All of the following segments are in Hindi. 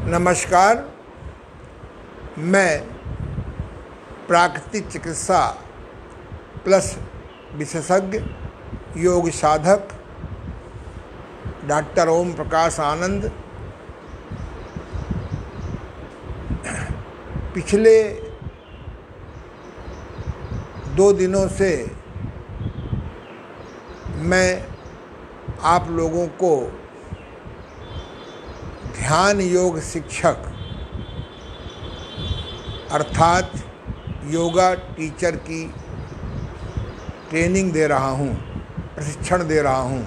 नमस्कार। मैं प्राकृतिक चिकित्सा प्लस विशेषज्ञ योग साधक डॉक्टर ओम प्रकाश आनंद पिछले 2 दिनों से मैं आप लोगों को ध्यान योग शिक्षक अर्थात योगा टीचर की ट्रेनिंग दे रहा हूँ, प्रशिक्षण दे रहा हूँ।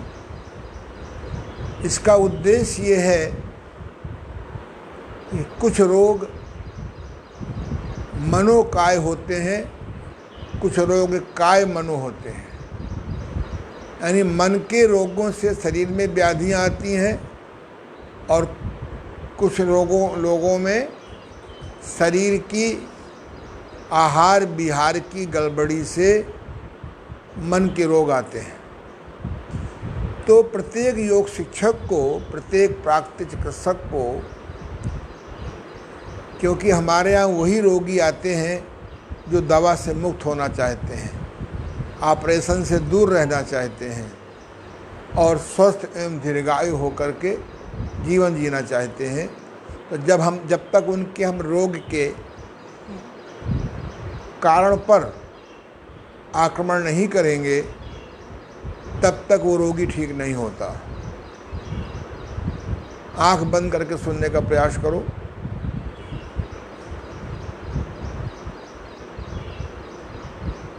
इसका उद्देश्य ये है कि कुछ रोग मनोकाय होते हैं, कुछ रोग काय मनो होते हैं। यानी मन के रोगों से शरीर में व्याधियाँ आती हैं और कुछ लोगों में शरीर की आहार विहार की गड़बड़ी से मन के रोग आते हैं। तो प्रत्येक योग शिक्षक को, प्रत्येक प्राकृतिक चिकित्सक को, क्योंकि हमारे यहाँ वही रोगी आते हैं जो दवा से मुक्त होना चाहते हैं, ऑपरेशन से दूर रहना चाहते हैं और स्वस्थ एवं दीर्घायु होकर के जीवन जीना चाहते हैं। तो जब तक उनके हम रोग के कारण पर आक्रमण नहीं करेंगे तब तक वो रोगी ठीक नहीं होता। आंख बंद करके सुनने का प्रयास करो।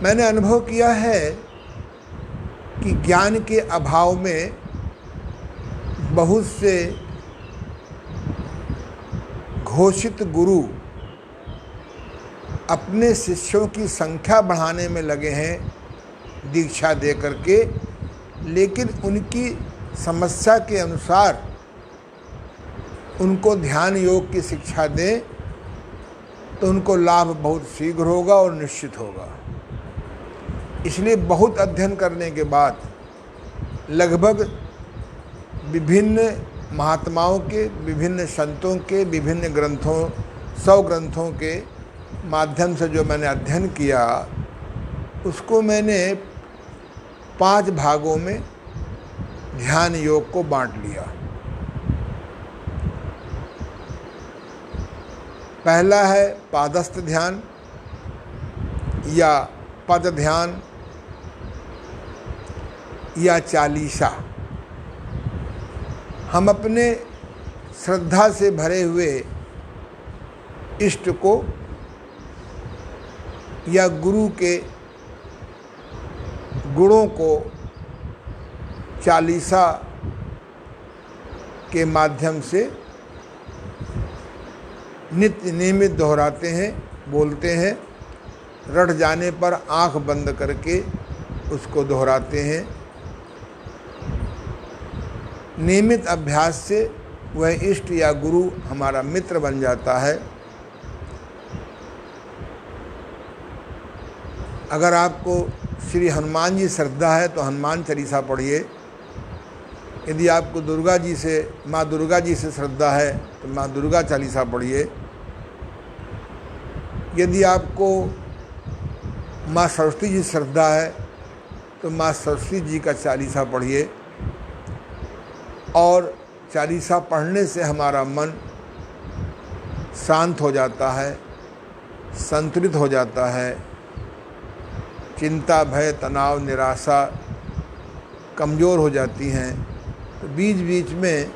मैंने अनुभव किया है कि ज्ञान के अभाव में बहुत से घोषित गुरु अपने शिष्यों की संख्या बढ़ाने में लगे हैं दीक्षा दे करके, लेकिन उनकी समस्या के अनुसार उनको ध्यान योग की शिक्षा दें तो उनको लाभ बहुत शीघ्र होगा और निश्चित होगा। इसलिए बहुत अध्ययन करने के बाद लगभग विभिन्न महात्माओं के, विभिन्न संतों के, विभिन्न ग्रंथों, 100 ग्रंथों के माध्यम से जो मैंने अध्ययन किया उसको मैंने 5 भागों में ध्यान योग को बांट लिया। पहला है पादस्थ ध्यान या पद ध्यान या चालीसा। हम अपने श्रद्धा से भरे हुए इष्ट को या गुरु के गुणों को चालीसा के माध्यम से नित्य नियमित दोहराते हैं, बोलते हैं। रट जाने पर आंख बंद करके उसको दोहराते हैं। नियमित अभ्यास से वह इष्ट या गुरु हमारा मित्र बन जाता है। अगर आपको श्री हनुमान जी श्रद्धा है तो हनुमान चालीसा पढ़िए। यदि आपको दुर्गा जी से, माँ दुर्गा जी से श्रद्धा है तो माँ दुर्गा चालीसा पढ़िए। यदि आपको माँ सरस्वती जी श्रद्धा है तो माँ सरस्वती जी का चालीसा पढ़िए। और चालीसा पढ़ने से हमारा मन शांत हो जाता है, संतुलित हो जाता है। चिंता, भय, तनाव, निराशा कमज़ोर हो जाती हैं। तो बीच बीच में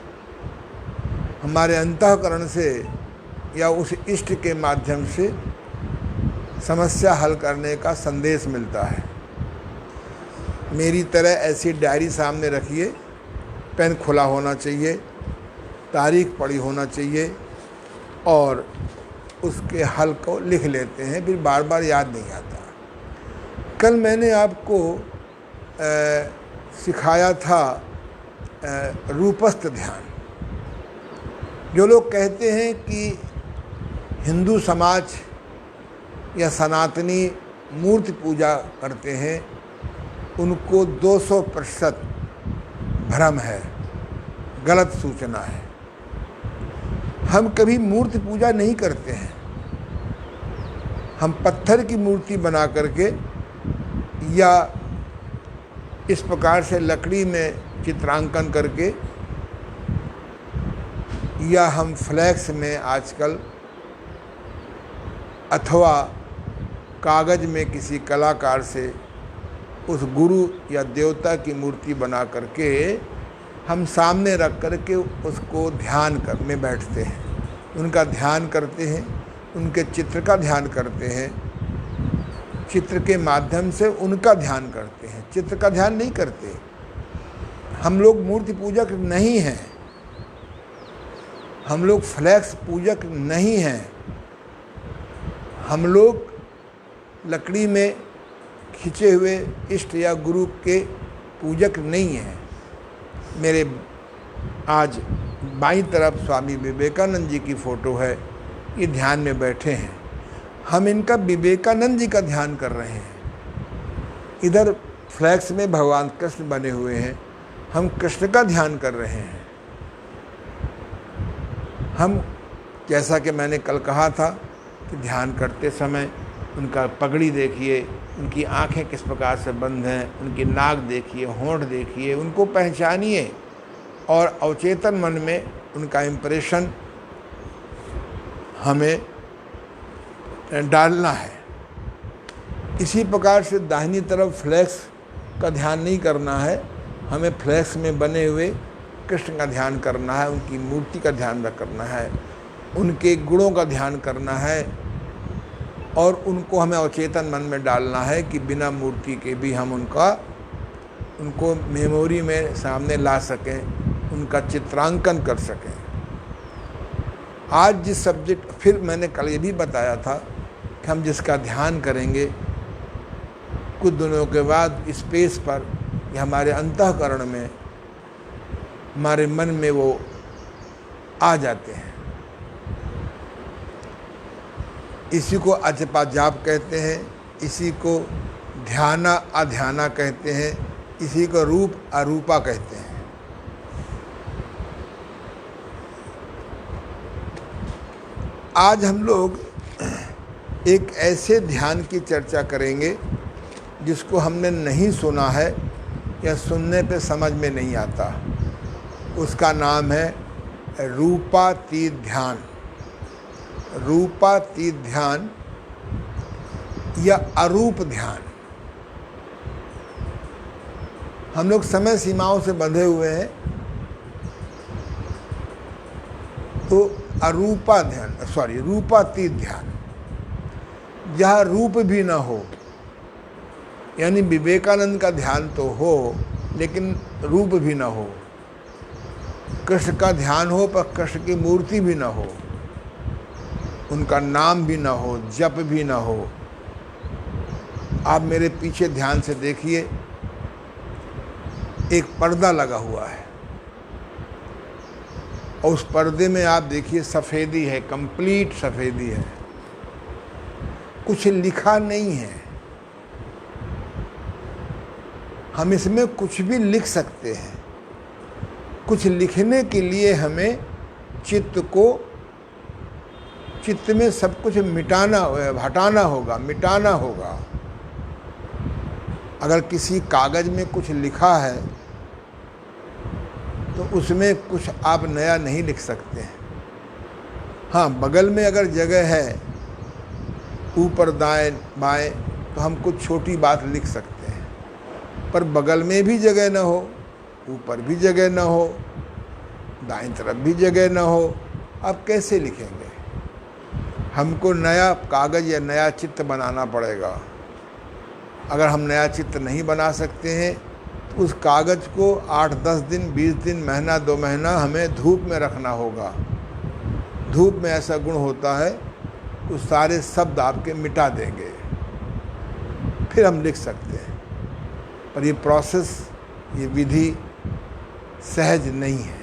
हमारे अंतःकरण से या उस इष्ट के माध्यम से समस्या हल करने का संदेश मिलता है। मेरी तरह ऐसी डायरी सामने रखिए, पेन खुला होना चाहिए, तारीख पड़ी होना चाहिए और उसके हल को लिख लेते हैं, फिर बार बार याद नहीं आता। कल मैंने आपको सिखाया था रूपस्थ ध्यान। जो लोग कहते हैं कि हिंदू समाज या सनातनी मूर्ति पूजा करते हैं, उनको 200% भ्रम है, गलत सूचना है। हम कभी मूर्ति पूजा नहीं करते हैं। हम पत्थर की मूर्ति बना करके या इस प्रकार से लकड़ी में चित्रांकन करके या हम फ्लैक्स में आजकल अथवा कागज़ में किसी कलाकार से उस गुरु या देवता की मूर्ति बना करके हम सामने रख करके उसको ध्यान करने बैठते हैं, उनका ध्यान करते हैं, उनके चित्र का ध्यान करते हैं, चित्र के माध्यम से उनका ध्यान करते हैं, चित्र का ध्यान नहीं करते। हम लोग मूर्ति पूजक नहीं हैं, हम लोग फ्लैक्स पूजक नहीं हैं, हम लोग लकड़ी में खिंचे हुए इष्ट या गुरु के पूजक नहीं हैं। मेरे आज बाईं तरफ स्वामी विवेकानंद जी की फ़ोटो है, ये ध्यान में बैठे हैं। हम इनका विवेकानंद जी का ध्यान कर रहे हैं। इधर फ्लैक्स में भगवान कृष्ण बने हुए हैं, हम कृष्ण का ध्यान कर रहे हैं। हम, जैसा कि मैंने कल कहा था कि ध्यान करते समय उनका पगड़ी देखिए, उनकी आंखें किस प्रकार से बंद हैं, उनकी नाक देखिए, होंठ देखिए, उनको पहचानिए और अवचेतन मन में उनका इम्प्रेशन हमें डालना है। इसी प्रकार से दाहिनी तरफ फ्लैक्स का ध्यान नहीं करना है, हमें फ्लैक्स में बने हुए कृष्ण का ध्यान करना है, उनकी मूर्ति का ध्यान करना है, उनके गुणों का ध्यान करना है और उनको हमें अवचेतन मन में डालना है कि बिना मूर्ति के भी हम उनको मेमोरी में सामने ला सकें, उनका चित्रांकन कर सकें। आज जिस सब्जेक्ट, फिर मैंने कल ये भी बताया था कि हम जिसका ध्यान करेंगे कुछ दिनों के बाद स्पेस पर या हमारे अंतःकरण में, हमारे मन में वो आ जाते हैं। इसी को अजपा जाप कहते हैं, इसी को ध्याना अध्याना कहते हैं, इसी को रूप अरूपा कहते हैं। आज हम लोग एक ऐसे ध्यान की चर्चा करेंगे जिसको हमने नहीं सुना है या सुनने पे समझ में नहीं आता। उसका नाम है रूपातीत ध्यान। रूपातीत ध्यान या अरूप ध्यान। हम लोग समय सीमाओं से बंधे हुए हैं, तो अरूपा ध्यान, रूपातीत ध्यान, जहाँ रूप भी ना हो, यानी विवेकानंद का ध्यान तो हो लेकिन रूप भी ना हो। कृष्ण का ध्यान हो पर कृष्ण की मूर्ति भी ना हो, उनका नाम भी ना हो, जप भी ना हो। आप मेरे पीछे ध्यान से देखिए, एक पर्दा लगा हुआ है और उस पर्दे में आप देखिए सफ़ेदी है, कंप्लीट सफ़ेदी है, कुछ लिखा नहीं है। हम इसमें कुछ भी लिख सकते हैं। कुछ लिखने के लिए हमें चित्त में सब कुछ हटाना होगा, मिटाना होगा। अगर किसी कागज़ में कुछ लिखा है तो उसमें कुछ आप नया नहीं लिख सकते हैं। हाँ, बगल में अगर जगह है, ऊपर दाएं बाएं, तो हम कुछ छोटी बात लिख सकते हैं, पर बगल में भी जगह न हो, ऊपर भी जगह न हो, दाईं तरफ भी जगह न हो, आप कैसे लिखेंगे? हमको नया कागज़ या नया चित्र बनाना पड़ेगा। अगर हम नया चित्र नहीं बना सकते हैं तो उस कागज़ को 8-10 दिन, 20 दिन, महीना 2 महीना हमें धूप में रखना होगा। धूप में ऐसा गुण होता है कि सारे शब्द आपके मिटा देंगे, फिर हम लिख सकते हैं। पर ये प्रोसेस, ये विधि सहज नहीं है।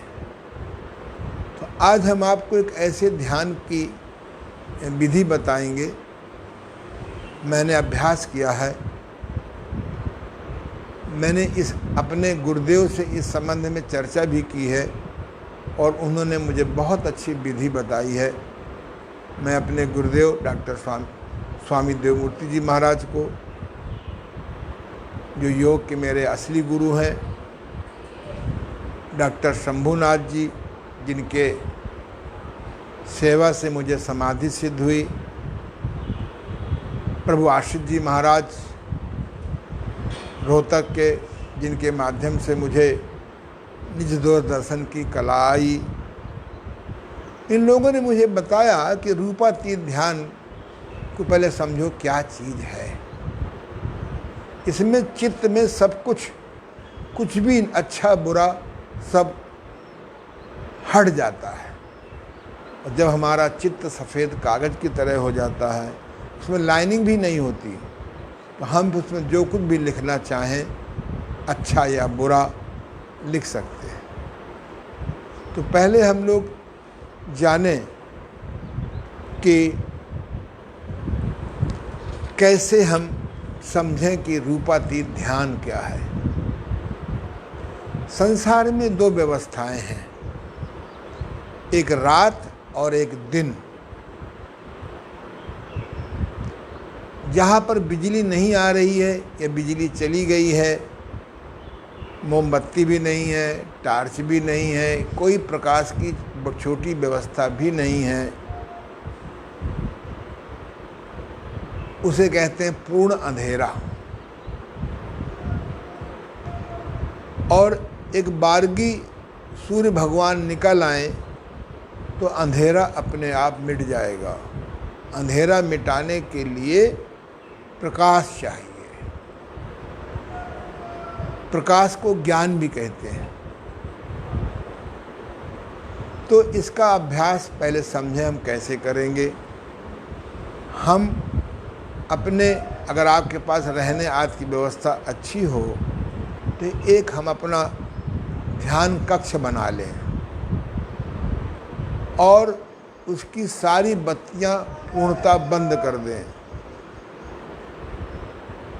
तो आज हम आपको एक ऐसे ध्यान की विधि बताएंगे। मैंने अभ्यास किया है, मैंने इस अपने गुरुदेव से इस संबंध में चर्चा भी की है और उन्होंने मुझे बहुत अच्छी विधि बताई है। मैं अपने गुरुदेव डॉक्टर स्वामी देवमूर्ति जी महाराज को, जो योग के मेरे असली गुरु हैं, डॉक्टर शंभुनाथ जी, जिनके सेवा से मुझे समाधि सिद्ध हुई, प्रभु आशिष जी महाराज रोहतक के, जिनके माध्यम से मुझे निज दूरदर्शन की कला आई। इन लोगों ने मुझे बताया कि रूपातीत ध्यान को पहले समझो क्या चीज़ है। इसमें चित्त में सब कुछ भी अच्छा बुरा सब हट जाता है। और जब हमारा चित्त सफ़ेद कागज़ की तरह हो जाता है, उसमें लाइनिंग भी नहीं होती, तो हम उसमें जो कुछ भी लिखना चाहें, अच्छा या बुरा, लिख सकते हैं। तो पहले हम लोग जाने कि कैसे हम समझें कि रूपातीत ध्यान क्या है। संसार में दो व्यवस्थाएं हैं, एक रात और एक दिन। जहाँ पर बिजली नहीं आ रही है या बिजली चली गई है, मोमबत्ती भी नहीं है, टार्च भी नहीं है, कोई प्रकाश की छोटी व्यवस्था भी नहीं है, उसे कहते हैं पूर्ण अंधेरा। और एक बारगी सूर्य भगवान निकल आए तो अंधेरा अपने आप मिट जाएगा। अंधेरा मिटाने के लिए प्रकाश चाहिए। प्रकाश को ज्ञान भी कहते हैं। तो इसका अभ्यास पहले समझें हम कैसे करेंगे। हम अपने, अगर आपके पास रहने आदि की व्यवस्था अच्छी हो, तो एक हम अपना ध्यान कक्ष बना लें और उसकी सारी बत्तियां पूर्णतः बंद कर दें।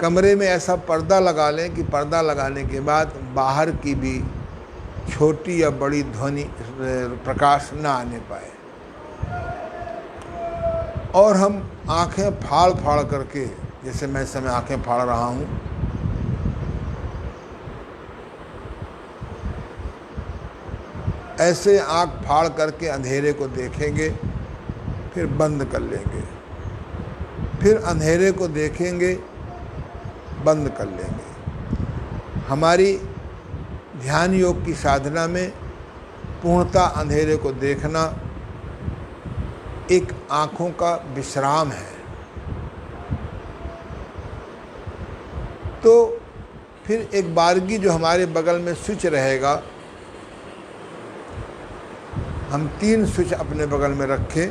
कमरे में ऐसा पर्दा लगा लें कि पर्दा लगाने के बाद बाहर की भी छोटी या बड़ी ध्वनि प्रकाश न आने पाए। और हम आंखें फाड़ फाड़ करके, जैसे मैं इस समय आंखें फाड़ रहा हूँ, ऐसे आंख फाड़ करके अंधेरे को देखेंगे, फिर बंद कर लेंगे, फिर अंधेरे को देखेंगे, बंद कर लेंगे। हमारी ध्यान योग की साधना में पूर्णतः अंधेरे को देखना एक आँखों का विश्राम है। तो फिर एक बारगी जो हमारे बगल में स्विच रहेगा, हम 3 स्विच अपने बगल में रखें।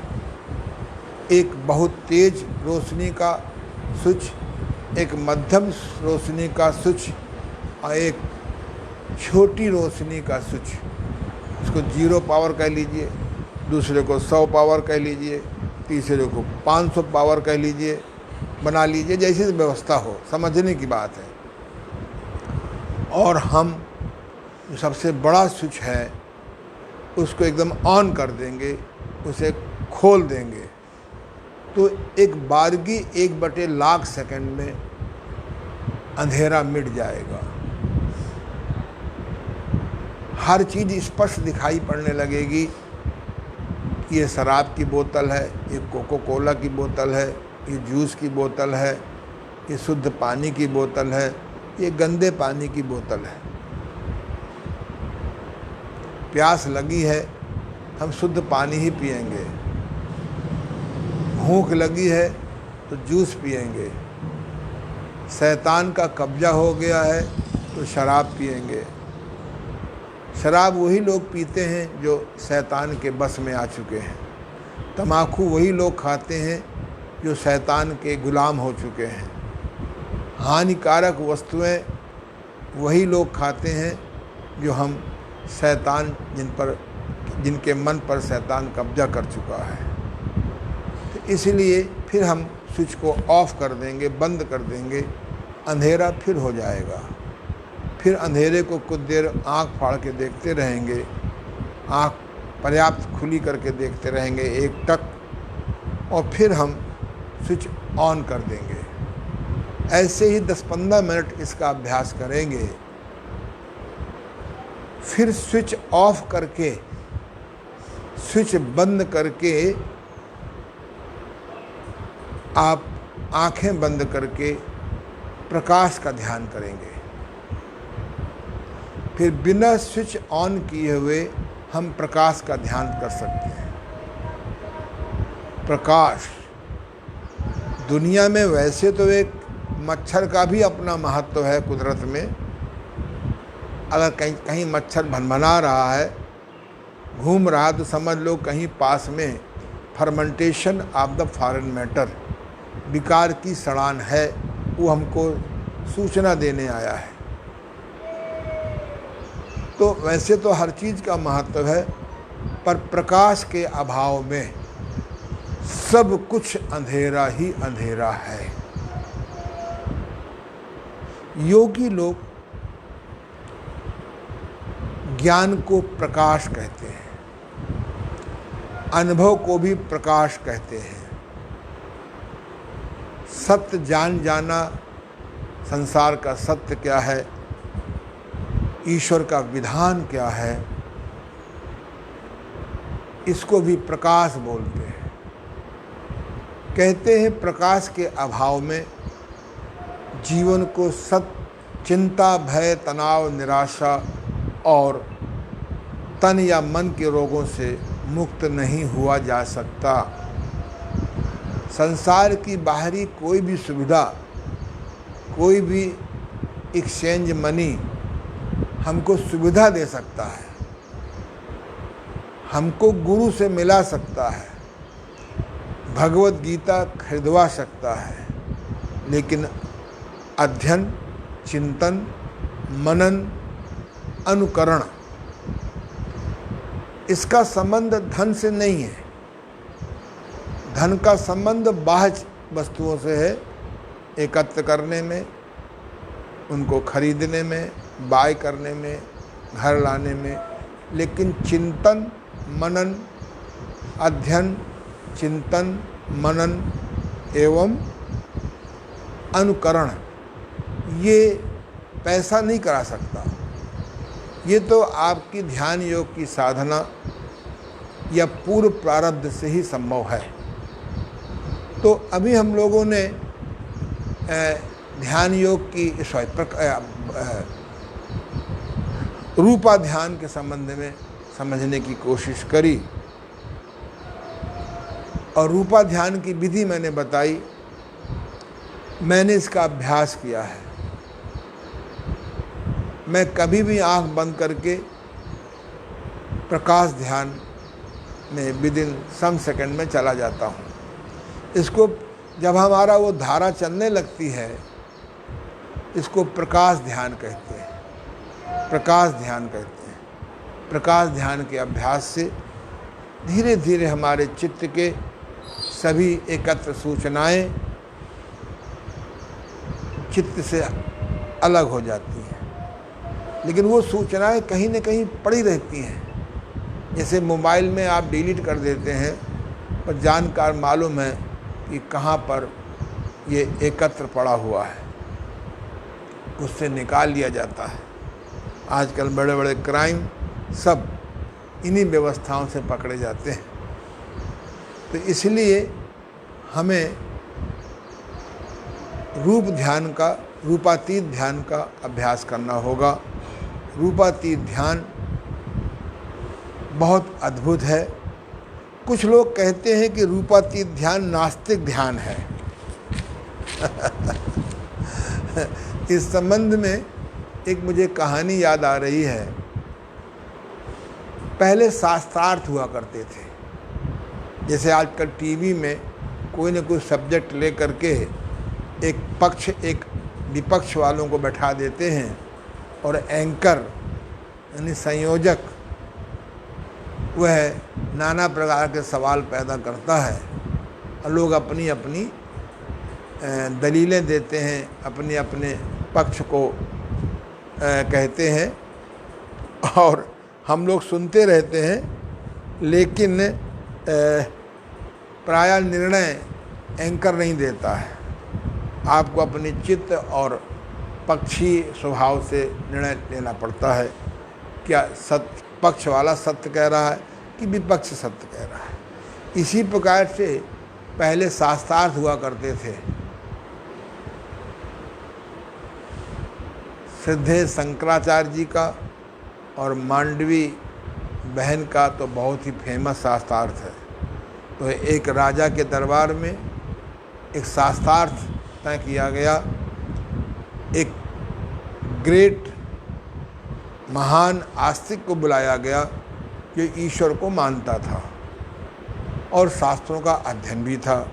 एक बहुत तेज रोशनी का स्विच, एक मध्यम रोशनी का स्विच और एक छोटी रोशनी का स्विच। इसको 0 पावर कह लीजिए, दूसरे को 100 पावर कह लीजिए, तीसरे को 500 पावर कह लीजिए, बना लीजिए, जैसी व्यवस्था हो, समझने की बात है। और हम जो सबसे बड़ा स्विच है उसको एकदम ऑन कर देंगे, उसे खोल देंगे, तो एक बारगी 1/1,00,000 सेकंड में अंधेरा मिट जाएगा। हर चीज़ स्पष्ट दिखाई पड़ने लगेगी। ये शराब की बोतल है, ये कोको कोला की बोतल है, ये जूस की बोतल है, ये शुद्ध पानी की बोतल है, ये गंदे पानी की बोतल है। प्यास लगी है, हम शुद्ध पानी ही पिएंगे। भूख लगी है तो जूस पिएंगे। शैतान का कब्जा हो गया है तो शराब पिएंगे। शराब वही लोग पीते हैं जो शैतान के बस में आ चुके हैं। तम्बाकू वही लोग खाते हैं जो शैतान के गुलाम हो चुके हैं। हानिकारक वस्तुएं वही लोग खाते हैं जो हम शैतान जिनके मन पर शैतान कब्जा कर चुका है। तो इसलिए फिर हम स्विच को ऑफ कर देंगे, बंद कर देंगे, अंधेरा फिर हो जाएगा। फिर अंधेरे को कुछ देर आँख फाड़ के देखते रहेंगे। आँख पर्याप्त खुली करके देखते रहेंगे एक टक, और फिर हम स्विच ऑन कर देंगे। ऐसे ही 10-15 मिनट इसका अभ्यास करेंगे। फिर स्विच ऑफ करके, स्विच बंद करके आप आंखें बंद करके प्रकाश का ध्यान करेंगे। फिर बिना स्विच ऑन किए हुए हम प्रकाश का ध्यान कर सकते हैं। प्रकाश दुनिया में वैसे तो एक मच्छर का भी अपना महत्व है कुदरत में। अगर कहीं कहीं मच्छर भनभना रहा है, घूम रहा, तो समझ लो कहीं पास में fermentation of the foreign matter, विकार की सड़ान है, वो हमको सूचना देने आया है। तो वैसे तो हर चीज़ का महत्व है, पर प्रकाश के अभाव में सब कुछ अंधेरा ही अंधेरा है। योगी लोग ज्ञान को प्रकाश कहते हैं, अनुभव को भी प्रकाश कहते हैं। सत्य जान जाना, संसार का सत्य क्या है, ईश्वर का विधान क्या है, इसको भी प्रकाश बोलते हैं। कहते हैं प्रकाश के अभाव में जीवन को चिंता, भय, तनाव, निराशा और तन या मन के रोगों से मुक्त नहीं हुआ जा सकता। संसार की बाहरी कोई भी सुविधा, कोई भी एक्सचेंज मनी हमको सुविधा दे सकता है, हमको गुरु से मिला सकता है, भगवत गीता खरीदवा सकता है, लेकिन अध्ययन, चिंतन, मनन, अनुकरण, इसका संबंध धन से नहीं है। धन का संबंध बाह्य वस्तुओं से है, एकत्र करने में, उनको खरीदने में, बाय करने में, घर लाने में। लेकिन चिंतन, मनन, अध्ययन, चिंतन, मनन एवं अनुकरण, ये पैसा नहीं करा सकता। ये तो आपकी ध्यान योग की साधना या पूर्व प्रारब्ध से ही संभव है। तो अभी हम लोगों ने ध्यान योग की रूपा ध्यान के संबंध में समझने की कोशिश करी, और रूपा ध्यान की विधि मैंने बताई। मैंने इसका अभ्यास किया है। मैं कभी भी आंख बंद करके प्रकाश ध्यान में विदिन सम सेकंड में चला जाता हूँ। इसको जब हमारा वो धारा चलने लगती है, इसको प्रकाश ध्यान कहते हैं। प्रकाश ध्यान कहते हैं। प्रकाश ध्यान के अभ्यास से धीरे धीरे हमारे चित्त के सभी एकत्र सूचनाएं चित्त से अलग हो जाती हैं, लेकिन वो सूचनाएं कहीं न कहीं पड़ी रहती हैं। जैसे मोबाइल में आप डिलीट कर देते हैं, पर जानकार मालूम है कि कहाँ पर ये एकत्र पड़ा हुआ है, उससे निकाल लिया जाता है। आजकल बड़े बड़े क्राइम सब इन्हीं व्यवस्थाओं से पकड़े जाते हैं। तो इसलिए हमें रूपातीत ध्यान का अभ्यास करना होगा। रूपातीत ध्यान बहुत अद्भुत है। कुछ लोग कहते हैं कि रूपातीत ध्यान नास्तिक ध्यान है। इस संबंध में एक मुझे कहानी याद आ रही है। पहले शास्त्रार्थ हुआ करते थे। जैसे आजकल टीवी में कोई न कोई सब्जेक्ट ले करके एक पक्ष एक विपक्ष वालों को बैठा देते हैं, और एंकर यानी संयोजक वह नाना प्रकार के सवाल पैदा करता है, और लोग अपनी अपनी दलीलें देते हैं, अपने अपने पक्ष को कहते हैं, और हम लोग सुनते रहते हैं। लेकिन प्रायः निर्णय एंकर नहीं देता है। आपको अपनी चित्त और पक्षी स्वभाव से निर्णय लेना पड़ता है। क्या सत्य पक्ष वाला सत्य कह रहा है कि विपक्ष सत्य कह रहा है। इसी प्रकार से पहले शास्त्रार्थ हुआ करते थे। सिद्धे शंकराचार्य जी का और मांडवी बहन का तो बहुत ही फेमस शास्त्रार्थ है। तो एक राजा के दरबार में एक शास्त्रार्थ तय किया गया। एक ग्रेट महान आस्तिक को बुलाया गया जो ईश्वर को मानता था और शास्त्रों का अध्ययन भी था।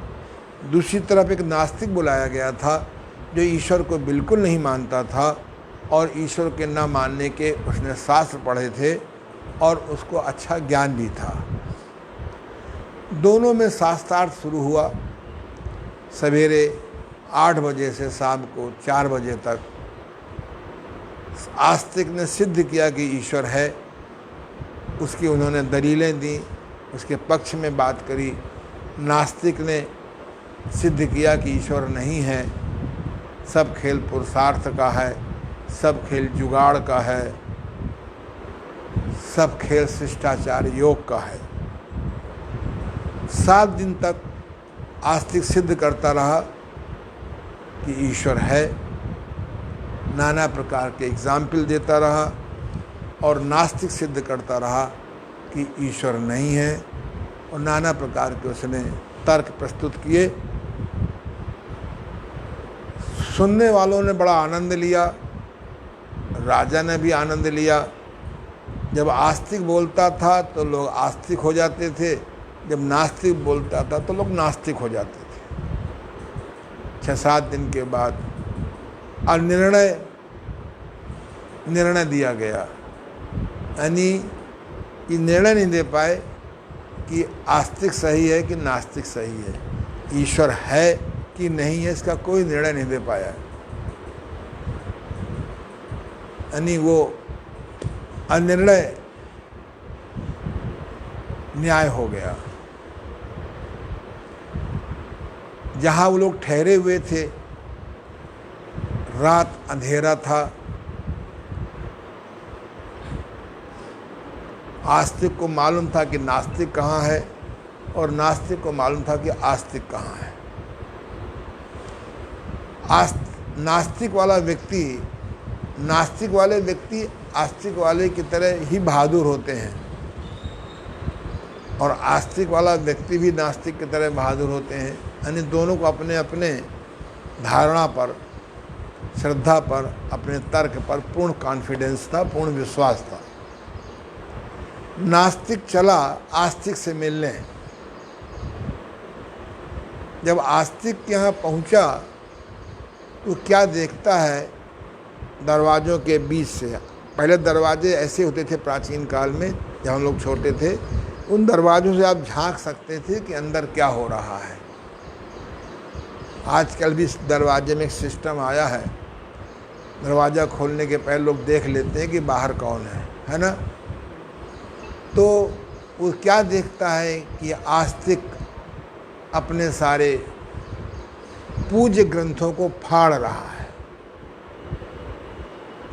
दूसरी तरफ एक नास्तिक बुलाया गया था जो ईश्वर को बिल्कुल नहीं मानता था और ईश्वर के न मानने के उसने शास्त्र पढ़े थे और उसको अच्छा ज्ञान भी था। दोनों में शास्त्रार्थ शुरू हुआ। सवेरे 8 बजे से शाम को 4 बजे तक आस्तिक ने सिद्ध किया कि ईश्वर है। उसकी उन्होंने दलीलें दी, उसके पक्ष में बात करी। नास्तिक ने सिद्ध किया कि ईश्वर नहीं है, सब खेल पुरुषार्थ का है, सब खेल जुगाड़ का है, सब खेल शिष्टाचार योग का है। 7 दिन तक आस्तिक सिद्ध करता रहा कि ईश्वर है। नाना प्रकार के एग्जाम्पल देता रहा और नास्तिक सिद्ध करता रहा कि ईश्वर नहीं है और नाना प्रकार के उसने तर्क प्रस्तुत किए। सुनने वालों ने बड़ा आनंद लिया, राजा ने भी आनंद लिया। जब आस्तिक बोलता था तो लोग आस्तिक हो जाते थे, जब नास्तिक बोलता था तो लोग नास्तिक हो जाते थे। 6-7 दिन के बाद और निर्णय दिया गया। यानी ये निर्णय नहीं दे पाए कि आस्तिक सही है कि नास्तिक सही है, ईश्वर है कि नहीं है, इसका कोई निर्णय नहीं दे पाया। यानी वो अनिर्णय न्याय हो गया। जहाँ वो लोग ठहरे हुए थे, रात अंधेरा था। आस्तिक को मालूम था कि नास्तिक कहाँ है और नास्तिक को मालूम था कि आस्तिक कहाँ है। नास्तिक वाले व्यक्ति आस्तिक वाले की तरह ही बहादुर होते हैं और आस्तिक वाला व्यक्ति भी नास्तिक की तरह बहादुर होते हैं। यानी दोनों को अपने अपने धारणा पर, श्रद्धा पर, अपने तर्क पर पूर्ण कॉन्फिडेंस था, पूर्ण विश्वास था। नास्तिक चला आस्तिक से मिलने। जब आस्तिक के यहाँ पहुँचा तो क्या देखता है, दरवाज़ों के बीच से, पहले दरवाजे ऐसे होते थे प्राचीन काल में जब हम लोग छोटे थे, उन दरवाज़ों से आप झांक सकते थे कि अंदर क्या हो रहा है। आजकल भी इस दरवाजे में एक सिस्टम आया है, दरवाज़ा खोलने के पहले लोग देख लेते हैं कि बाहर कौन है ना। तो वो क्या देखता है कि आस्तिक अपने सारे पूज्य ग्रंथों को फाड़ रहा है।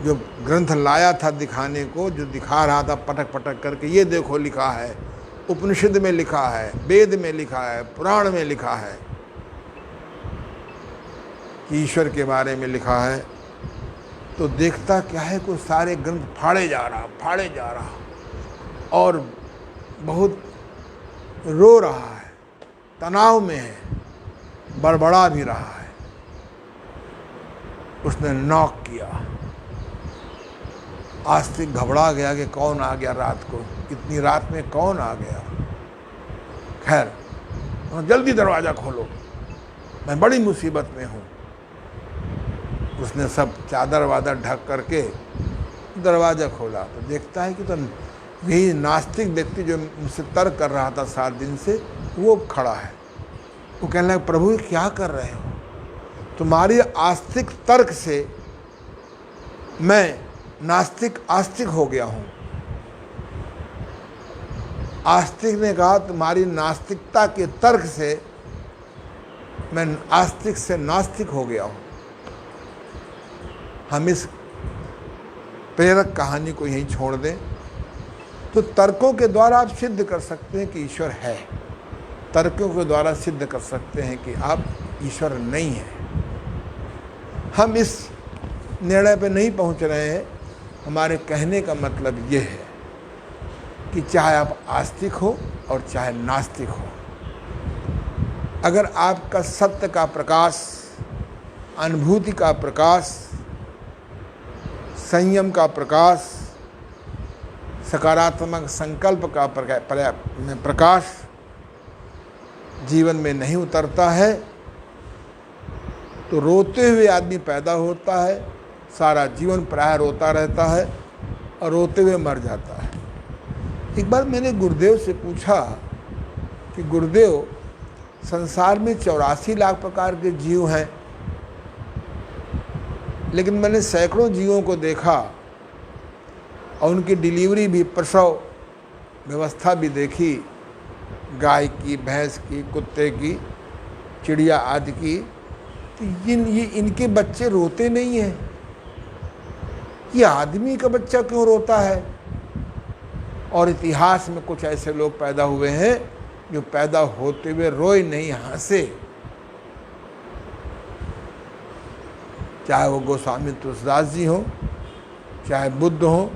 जो ग्रंथ लाया था दिखाने को, जो दिखा रहा था पटक पटक करके, ये देखो लिखा है, उपनिषद में लिखा है, वेद में लिखा है, पुराण में लिखा है, ईश्वर के बारे में लिखा है। तो देखता क्या है, कुछ सारे ग्रंथ फाड़े जा रहा और बहुत रो रहा है, तनाव में है, बड़बड़ा भी रहा है। उसने नॉक किया। आस्तिक घबरा गया कि कौन आ गया रात को, इतनी रात में कौन आ गया। खैर, जल्दी दरवाज़ा खोलो, मैं बड़ी मुसीबत में हूँ। उसने सब चादर वादर ढक करके दरवाज़ा खोला तो देखता है कि तो यही नास्तिक व्यक्ति जो मुझसे तर्क कर रहा था 7 दिन से, वो खड़ा है। वो कहने लगा, प्रभु क्या कर रहे हो? तुम्हारी आस्तिक तर्क से मैं नास्तिक आस्तिक हो गया हूँ। आस्तिक ने कहा तुम्हारी नास्तिकता के तर्क से मैं आस्तिक से नास्तिक हो गया हूँ। हम इस प्रेरक कहानी को यहीं छोड़ दें तो तर्कों के द्वारा आप सिद्ध कर सकते हैं कि ईश्वर है, तर्कों के द्वारा सिद्ध कर सकते हैं कि आप ईश्वर नहीं है। हम इस निर्णय पे नहीं पहुंच रहे हैं। हमारे कहने का मतलब ये है कि चाहे आप आस्तिक हो और चाहे नास्तिक हो, अगर आपका सत्य का प्रकाश, अनुभूति का प्रकाश, संयम का प्रकाश, सकारात्मक संकल्प का प्रकाश जीवन में नहीं उतरता है तो रोते हुए आदमी पैदा होता है, सारा जीवन प्राय रोता रहता है और रोते हुए मर जाता है। एक बार मैंने गुरुदेव से पूछा कि गुरुदेव, संसार में 84 लाख प्रकार के जीव हैं, लेकिन मैंने सैकड़ों जीवों को देखा और उनकी डिलीवरी भी, प्रसव व्यवस्था भी देखी, गाय की, भैंस की, कुत्ते की, चिड़िया आदि की। तो ये इनके बच्चे रोते नहीं हैं। ये आदमी का बच्चा क्यों रोता है? और इतिहास में कुछ ऐसे लोग पैदा हुए हैं जो पैदा होते हुए रोए नहीं, हंसे। चाहे वो गोस्वामी तुलसीदास जी हों, चाहे बुद्ध हों,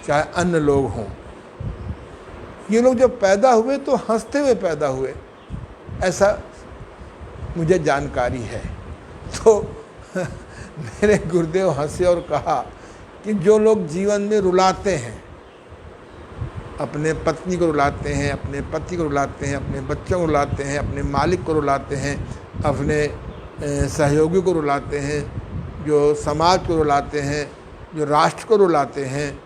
चाहे अन्य लोग हों, ये लोग जब पैदा हुए तो हंसते हुए पैदा हुए, ऐसा मुझे जानकारी है। तो मेरे गुरुदेव हंसे और कहा कि जो लोग जीवन में रुलाते हैं, अपने पत्नी को रुलाते हैं, अपने पति को रुलाते हैं, अपने बच्चों को रुलाते हैं, अपने मालिक को रुलाते हैं, अपने सहयोगी को रुलाते हैं, जो समाज को रुलाते हैं, जो राष्ट्र को रुलाते हैं,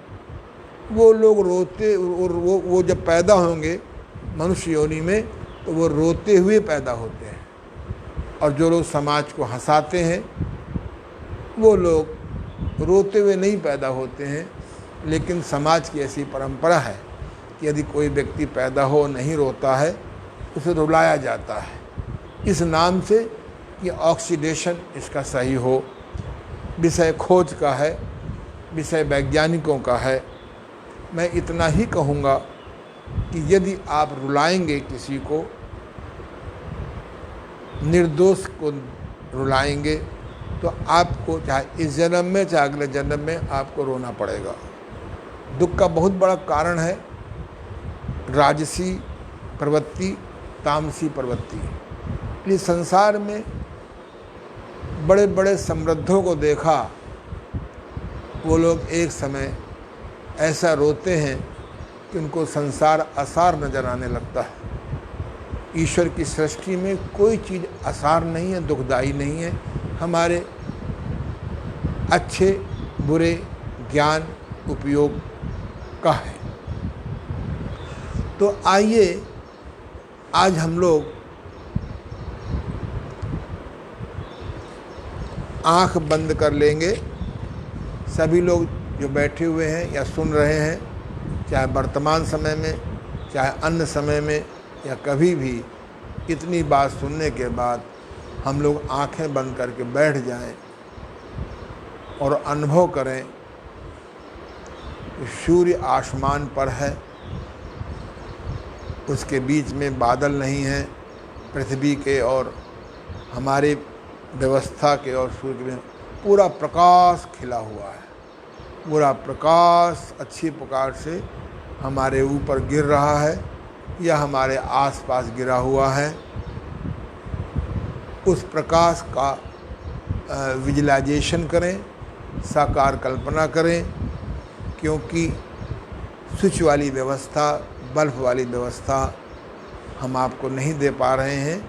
वो लोग रोते, और वो जब पैदा होंगे मनुष्य योनि में तो वो रोते हुए पैदा होते हैं। और जो लोग समाज को हंसाते हैं वो लोग रोते हुए नहीं पैदा होते हैं। लेकिन समाज की ऐसी परंपरा है कि यदि कोई व्यक्ति पैदा हो नहीं रोता है, उसे रुलाया जाता है, इस नाम से कि ऑक्सीडेशन इसका सही हो। विषय खोज का है, विषय वैज्ञानिकों का है। मैं इतना ही कहूँगा कि यदि आप रुलाएंगे किसी को, निर्दोष को रुलाएंगे, तो आपको चाहे इस जन्म में चाहे अगले जन्म में आपको रोना पड़ेगा। दुख का बहुत बड़ा कारण है राजसी प्रवृत्ति, तामसी प्रवृत्ति। इसलिए संसार में बड़े बड़े समृद्धों को देखा, वो लोग एक समय ऐसा रोते हैं कि उनको संसार असार नजर आने लगता है। ईश्वर की सृष्टि में कोई चीज़ असार नहीं है, दुखदाई नहीं है। हमारे अच्छे बुरे ज्ञान उपयोग का है। तो आइए आज हम लोग आँख बंद कर लेंगे। सभी लोग जो बैठे हुए हैं या सुन रहे हैं, चाहे वर्तमान समय में चाहे अन्य समय में या कभी भी, इतनी बात सुनने के बाद हम लोग आँखें बंद करके बैठ जाएं और अनुभव करें कि सूर्य आसमान पर है, उसके बीच में बादल नहीं हैं, पृथ्वी के और हमारे व्यवस्था के और सूर्य में पूरा प्रकाश खिला हुआ है। पूरा प्रकाश अच्छी प्रकार से हमारे ऊपर गिर रहा है या हमारे आसपास गिरा हुआ है। उस प्रकाश का विजुअलाइजेशन करें, साकार कल्पना करें, क्योंकि स्विच वाली व्यवस्था, बल्ब वाली व्यवस्था हम आपको नहीं दे पा रहे हैं,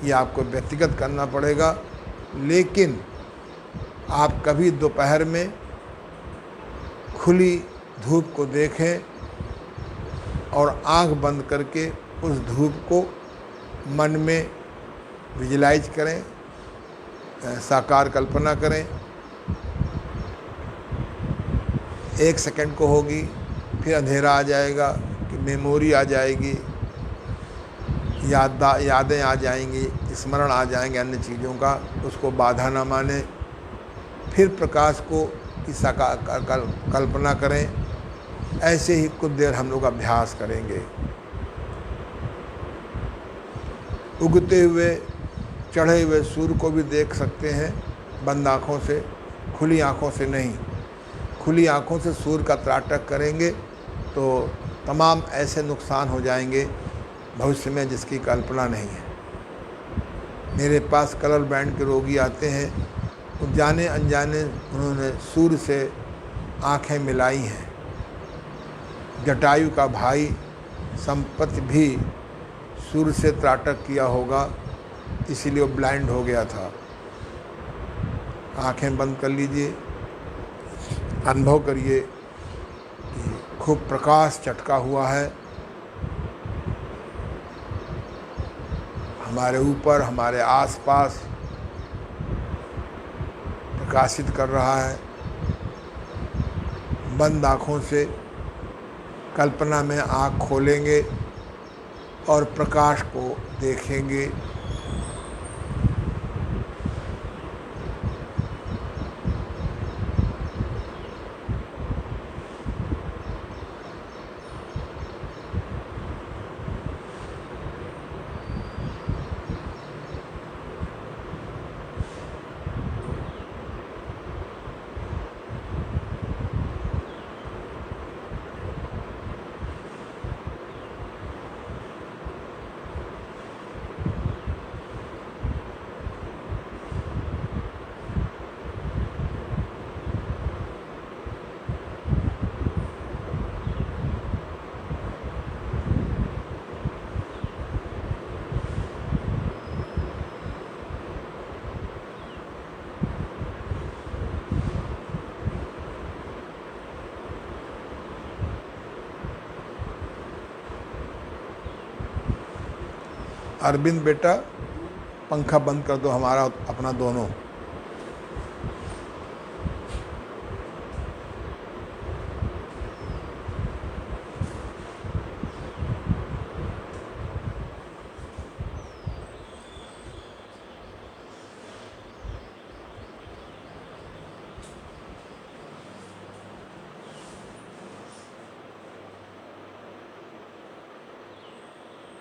ये आपको व्यक्तिगत करना पड़ेगा। लेकिन आप कभी दोपहर में खुली धूप को देखें और आंख बंद करके उस धूप को मन में विजुलाइज करें, साकार कल्पना करें। 1 सेकंड को होगी, फिर अंधेरा आ जाएगा कि मेमोरी आ जाएगी, यादें आ जाएंगी, स्मरण आ जाएंगे अन्य चीज़ों का, उसको बाधा ना माने। फिर प्रकाश को की कल्पना करें। ऐसे ही कुछ देर हम लोग अभ्यास करेंगे। उगते हुए चढ़े हुए सूर्य को भी देख सकते हैं बंद आँखों से, खुली आँखों से नहीं। खुली आँखों से सूर्य का त्राटक करेंगे तो तमाम ऐसे नुकसान हो जाएंगे भविष्य में जिसकी कल्पना नहीं है। मेरे पास कलर बैंड के रोगी आते हैं, तो जाने अनजाने उन्होंने सूर्य से आँखें मिलाई हैं। जटायु का भाई संपत्ति भी सूर्य से त्राटक किया होगा, इसीलिए वो ब्लाइंड हो गया था। आंखें बंद कर लीजिए, अनुभव करिए कि खूब प्रकाश चटका हुआ है हमारे ऊपर, हमारे आसपास प्रकाशित कर रहा है। बंद आँखों से कल्पना में आँख खोलेंगे और प्रकाश को देखेंगे। अरविंद बेटा, पंखा बंद कर दो हमारा अपना दोनों।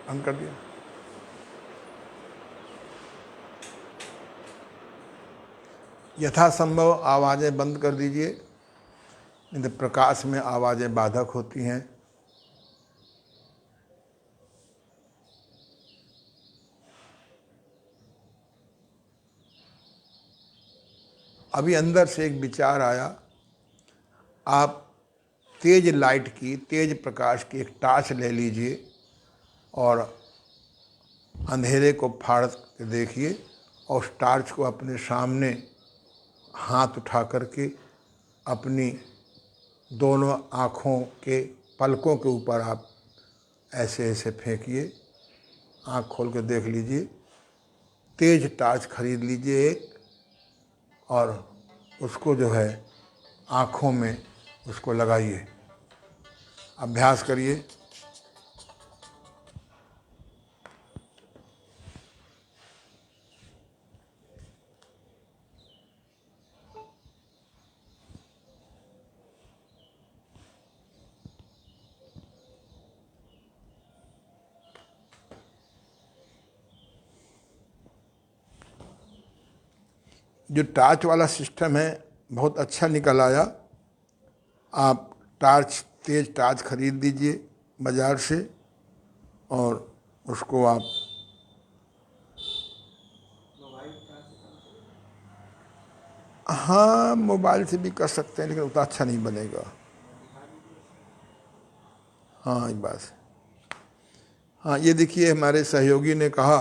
बंद कर दिया। यथासंभव आवाज़ें बंद कर दीजिए, नहीं तो प्रकाश में आवाज़ें बाधक होती हैं। अभी अंदर से एक विचार आया, आप तेज लाइट की, तेज प्रकाश की एक टार्च ले लीजिए और अंधेरे को फाड़ के देखिए और उस टार्च को अपने सामने हाथ उठा करके अपनी दोनों आँखों के पलकों के ऊपर आप ऐसे ऐसे फेंकिए। आँख खोल के देख लीजिए। तेज टार्च खरीद लीजिए एक, और उसको जो है आँखों में उसको लगाइए, अभ्यास करिए। जो टार्च वाला सिस्टम है बहुत अच्छा निकल आया। आप टार्च, तेज टार्च खरीद लीजिए बाज़ार से और उसको आप हाँ मोबाइल से भी कर सकते हैं, लेकिन उतना अच्छा नहीं बनेगा। हाँ ये बात है। हाँ ये देखिए, हमारे सहयोगी ने कहा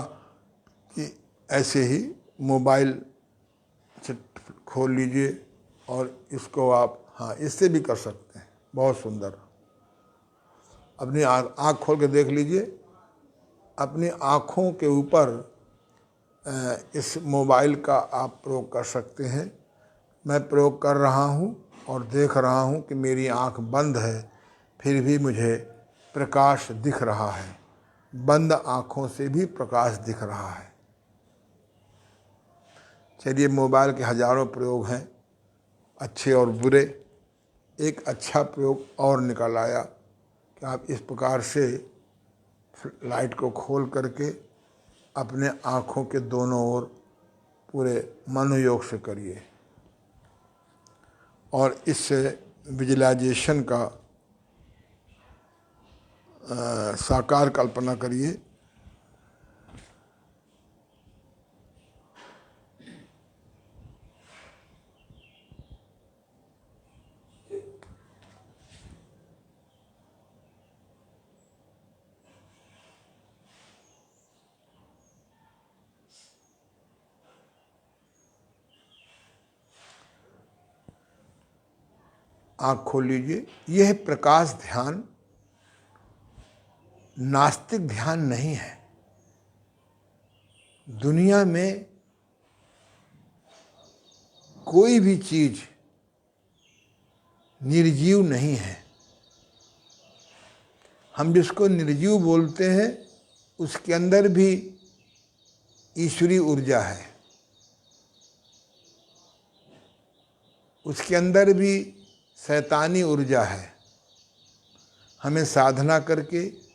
कि ऐसे ही मोबाइल से खोल लीजिए और इसको आप, हाँ इससे भी कर सकते हैं। बहुत सुंदर। अपनी आँख खोल के देख लीजिए। अपनी आँखों के ऊपर इस मोबाइल का आप प्रयोग कर सकते हैं। मैं प्रयोग कर रहा हूँ और देख रहा हूँ कि मेरी आँख बंद है, फिर भी मुझे प्रकाश दिख रहा है, बंद आँखों से भी प्रकाश दिख रहा है। चलिए, मोबाइल के हजारों प्रयोग हैं, अच्छे और बुरे। एक अच्छा प्रयोग और निकल आया कि आप इस प्रकार से लाइट को खोल करके अपने आँखों के दोनों ओर पूरे मनोयोग से करिए और इससे विजुअलाइजेशन का साकार कल्पना करिए। आँख खोल लीजिए। यह प्रकाश ध्यान नास्तिक ध्यान नहीं है। दुनिया में कोई भी चीज निर्जीव नहीं है। हम जिसको निर्जीव बोलते हैं उसके अंदर भी ईश्वरीय ऊर्जा है, उसके अंदर भी शैतानी ऊर्जा है। हमें साधना करके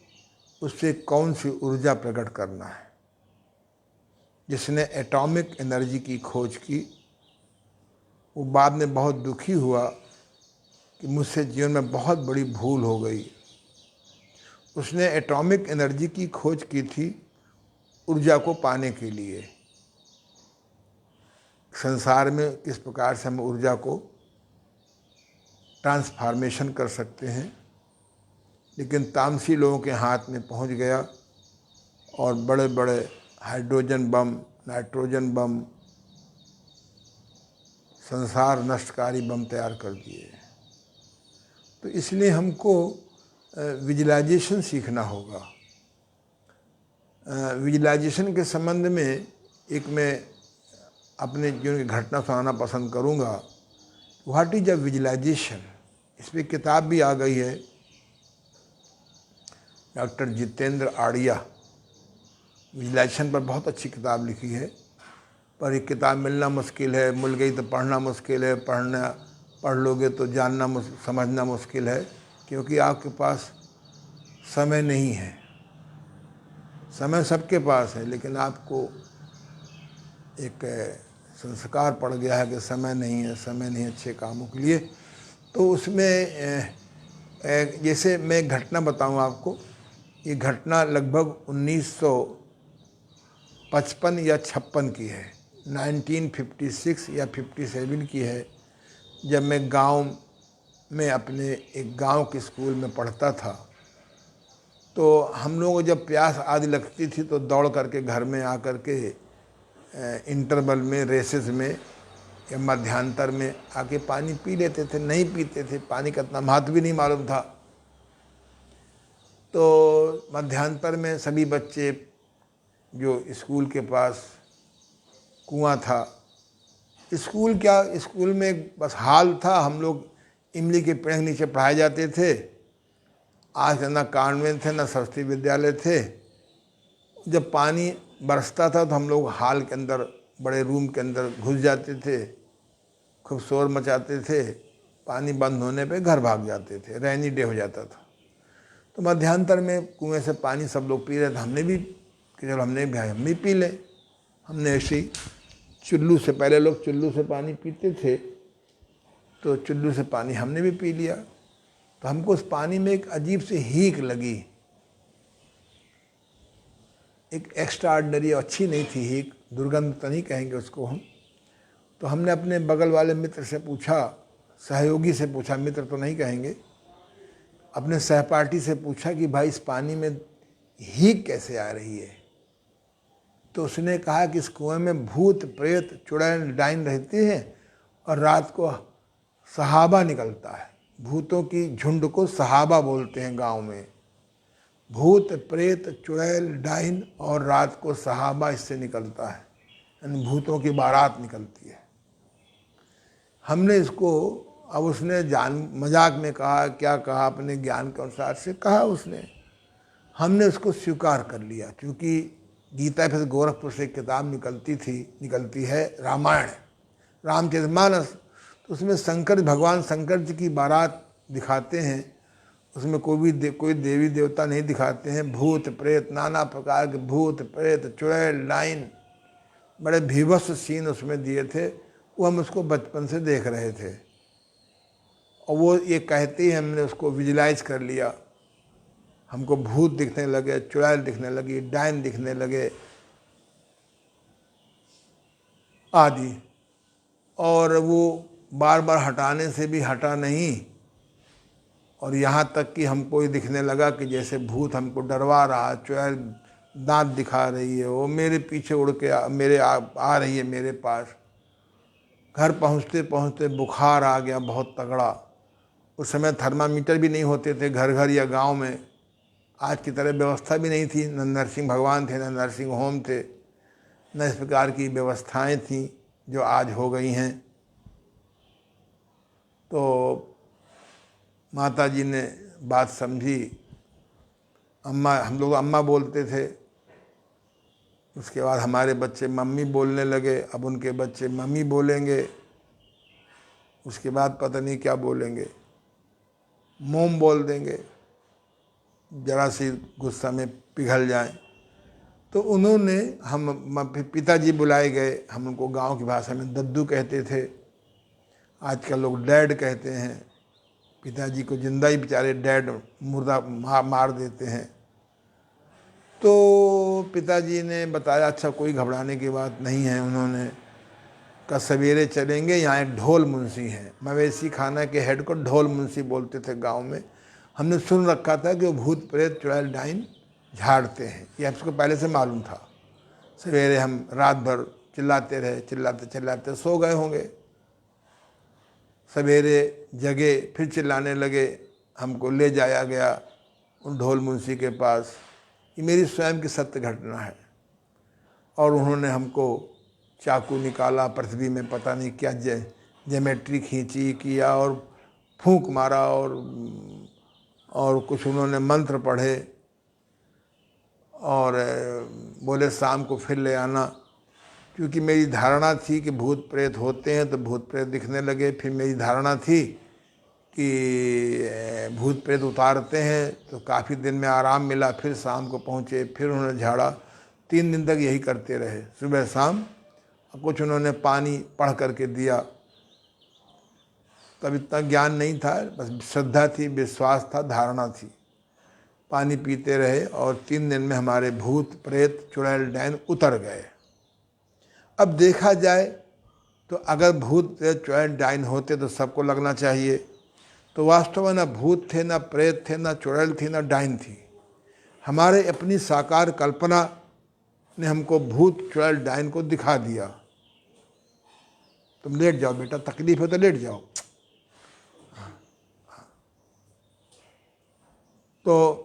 उससे कौन सी ऊर्जा प्रकट करना है। जिसने एटॉमिक एनर्जी की खोज की वो बाद में बहुत दुखी हुआ कि मुझसे जीवन में बहुत बड़ी भूल हो गई। उसने एटॉमिक एनर्जी की खोज की थी ऊर्जा को पाने के लिए। संसार में किस प्रकार से हम ऊर्जा को ट्रांसफॉर्मेशन कर सकते हैं, लेकिन तामसी लोगों के हाथ में पहुंच गया और बड़े बड़े हाइड्रोजन बम, नाइट्रोजन बम, संसार नष्टकारी बम तैयार कर दिए। तो इसलिए हमको विजुअलाइजेशन सीखना होगा। विजुअलाइजेशन के संबंध में एक मैं अपने जीवन की घटना सुनाना पसंद करूंगा। व्हाट इज अ विजुअलाइजेशन, इस पर किताब भी आ गई है। डॉक्टर जितेंद्र आड़िया विजुअलाइजेशन पर बहुत अच्छी किताब लिखी है, पर ये किताब मिलना मुश्किल है। मिल गई तो पढ़ना मुश्किल है, पढ़ लोगे तो जानना समझना मुश्किल है, क्योंकि आपके पास समय नहीं है। समय सबके पास है, लेकिन आपको एक संस्कार पड़ गया है कि समय नहीं है, समय नहीं अच्छे कामों के लिए। तो उसमें जैसे मैं एक घटना बताऊं आपको। ये घटना लगभग 1955 या 56 की है, 1956 या 57 की है, जब मैं गांव में अपने एक गांव के स्कूल में पढ़ता था। तो हम लोगों को जब प्यास आदि लगती थी तो दौड़ करके घर में आकर के इंटरवल में, रेसेस में या मध्यांतर में आके पानी पी लेते थे। नहीं पीते थे, पानी का इतना महत्व भी नहीं मालूम था। तो मध्यांतर में सभी बच्चे जो स्कूल के पास कुआं था, स्कूल क्या, स्कूल में बस हाल था। हम लोग इमली के पेड़ के नीचे पढ़ाए जाते थे। आज ना कॉन्वेंट थे, ना सरस्वती विद्यालय थे। जब पानी बरसता था तो हम लोग हाल के अंदर, बड़े रूम के अंदर घुस जाते थे, खूब शोर मचाते थे। पानी बंद होने पे घर भाग जाते थे, रेनी डे हो जाता था। तो मध्यांतर में कुएं से पानी सब लोग पी रहे थे। हमने भी कि चलो हम भी पी लें। हमने ऐसे ही चुल्लू से, पहले लोग चुल्लू से पानी पीते थे, तो चुल्लू से पानी हमने भी पी लिया। तो हमको उस पानी में एक अजीब सी हीक लगी, एक एक्स्ट्रा ऑर्डिनरी, अच्छी नहीं थी हीक, दुर्गंध तो नहीं कहेंगे उसको हम। तो हमने अपने बगल वाले मित्र से पूछा, सहयोगी से पूछा, मित्र तो नहीं कहेंगे, अपने सहपाठी से पूछा कि भाई इस पानी में हीक कैसे आ रही है। तो उसने कहा कि इस कुएं में भूत प्रेत चुड़ैल डाइन रहते हैं और रात को सहाबा निकलता है। भूतों की झुंड को सहाबा बोलते हैं गांव में। भूत प्रेत चुड़ैल डाइन और रात को सहाबा इससे निकलता है, यानी भूतों की बारात निकलती है। हमने इसको अब उसने मजाक में कहा, क्या कहा, अपने ज्ञान के अनुसार से कहा उसने, हमने उसको स्वीकार कर लिया। क्योंकि गीता फिर गोरखपुर से एक किताब निकलती है रामायण, रामचरितमानस, तो उसमें भगवान शंकर जी की बारात दिखाते हैं। उसमें कोई देवी देवता नहीं दिखाते हैं, भूत प्रेत, नाना प्रकार के भूत प्रेत, चुड़ैल डाइन, बड़े भीभत्स सीन उसमें दिए थे। वो हम उसको बचपन से देख रहे थे और वो ये कहते ही हमने उसको विजुलाइज कर लिया। हमको भूत दिखने लगे, चुड़ैल दिखने लगी, डायन दिखने लगे आदि, और वो बार बार हटाने से भी हटा नहीं, और यहाँ तक कि हमको ये दिखने लगा कि जैसे भूत हमको डरवा रहा, चुड़ैल दांत दिखा रही है, वो मेरे पीछे उड़ के आ रही है मेरे पास। घर पहुँचते पहुँचते बुखार आ गया बहुत तगड़ा। उस समय थर्मामीटर भी नहीं होते थे घर घर या गांव में, आज की तरह व्यवस्था भी नहीं थी, न नर्सिंग भगवान थे, न नर्सिंग होम थे, न इस प्रकार की व्यवस्थाएं थीं जो आज हो गई हैं। तो माता जी ने बात समझी, अम्मा, हम लोग अम्मा बोलते थे, उसके बाद हमारे बच्चे मम्मी बोलने लगे, अब उनके बच्चे मम्मी बोलेंगे, उसके बाद पता नहीं क्या बोलेंगे, मोम बोल देंगे जरा सी गुस्सा में पिघल जाएं। तो उन्होंने पिताजी बुलाए गए, हम उनको गांव की भाषा में दद्दू कहते थे, आजकल लोग डैड कहते हैं। पिताजी को जिंदा ही बेचारे डैड मुर्दा मार देते हैं। तो पिताजी ने बताया, अच्छा कोई घबराने की बात नहीं है। उन्होंने कल सवेरे चलेंगे, यहाँ एक ढोल मुंशी हैं, मवेशी खाना के हेड को ढोल मुंशी बोलते थे गांव में। हमने सुन रखा था कि वो भूत प्रेत चुड़ैल डाइन झाड़ते हैं, ये हमको पहले से मालूम था। सवेरे हम रात भर चिल्लाते रहे, चिल्लाते चिल्लाते सो गए होंगे, सवेरे जगे फिर चिल्लाने लगे, हमको ले जाया गया उन ढोल मुंशी के पास। ये मेरी स्वयं की सत्य घटना है। और उन्होंने हमको चाकू निकाला, पृथ्वी में पता नहीं क्या ज्योमेट्री खींची किया और फूंक मारा, और कुछ उन्होंने मंत्र पढ़े और बोले शाम को फिर ले आना। क्योंकि मेरी धारणा थी कि भूत प्रेत होते हैं, तो भूत प्रेत दिखने लगे। फिर मेरी धारणा थी कि भूत प्रेत उतारते हैं, तो काफ़ी दिन में आराम मिला। फिर शाम को पहुँचे, फिर उन्होंने झाड़ा। 3 दिन तक यही करते रहे, सुबह शाम। कुछ उन्होंने पानी पढ़ करके दिया, तब इतना ज्ञान नहीं था, बस श्रद्धा थी, विश्वास था, धारणा थी। पानी पीते रहे और 3 दिन में हमारे भूत प्रेत चुड़ैल डायन उतर गए। अब देखा जाए तो अगर भूत प्रेत चुड़ैल डायन होते तो सबको लगना चाहिए। तो वास्तव में ना भूत थे, ना प्रेत थे, ना चुड़ैल थी, ना डायन थी। हमारे अपनी साकार कल्पना ने हमको भूत चुड़ैल डायन को दिखा दिया। तुम लेट जाओ बेटा, तकलीफ है तो लेट जाओ। तो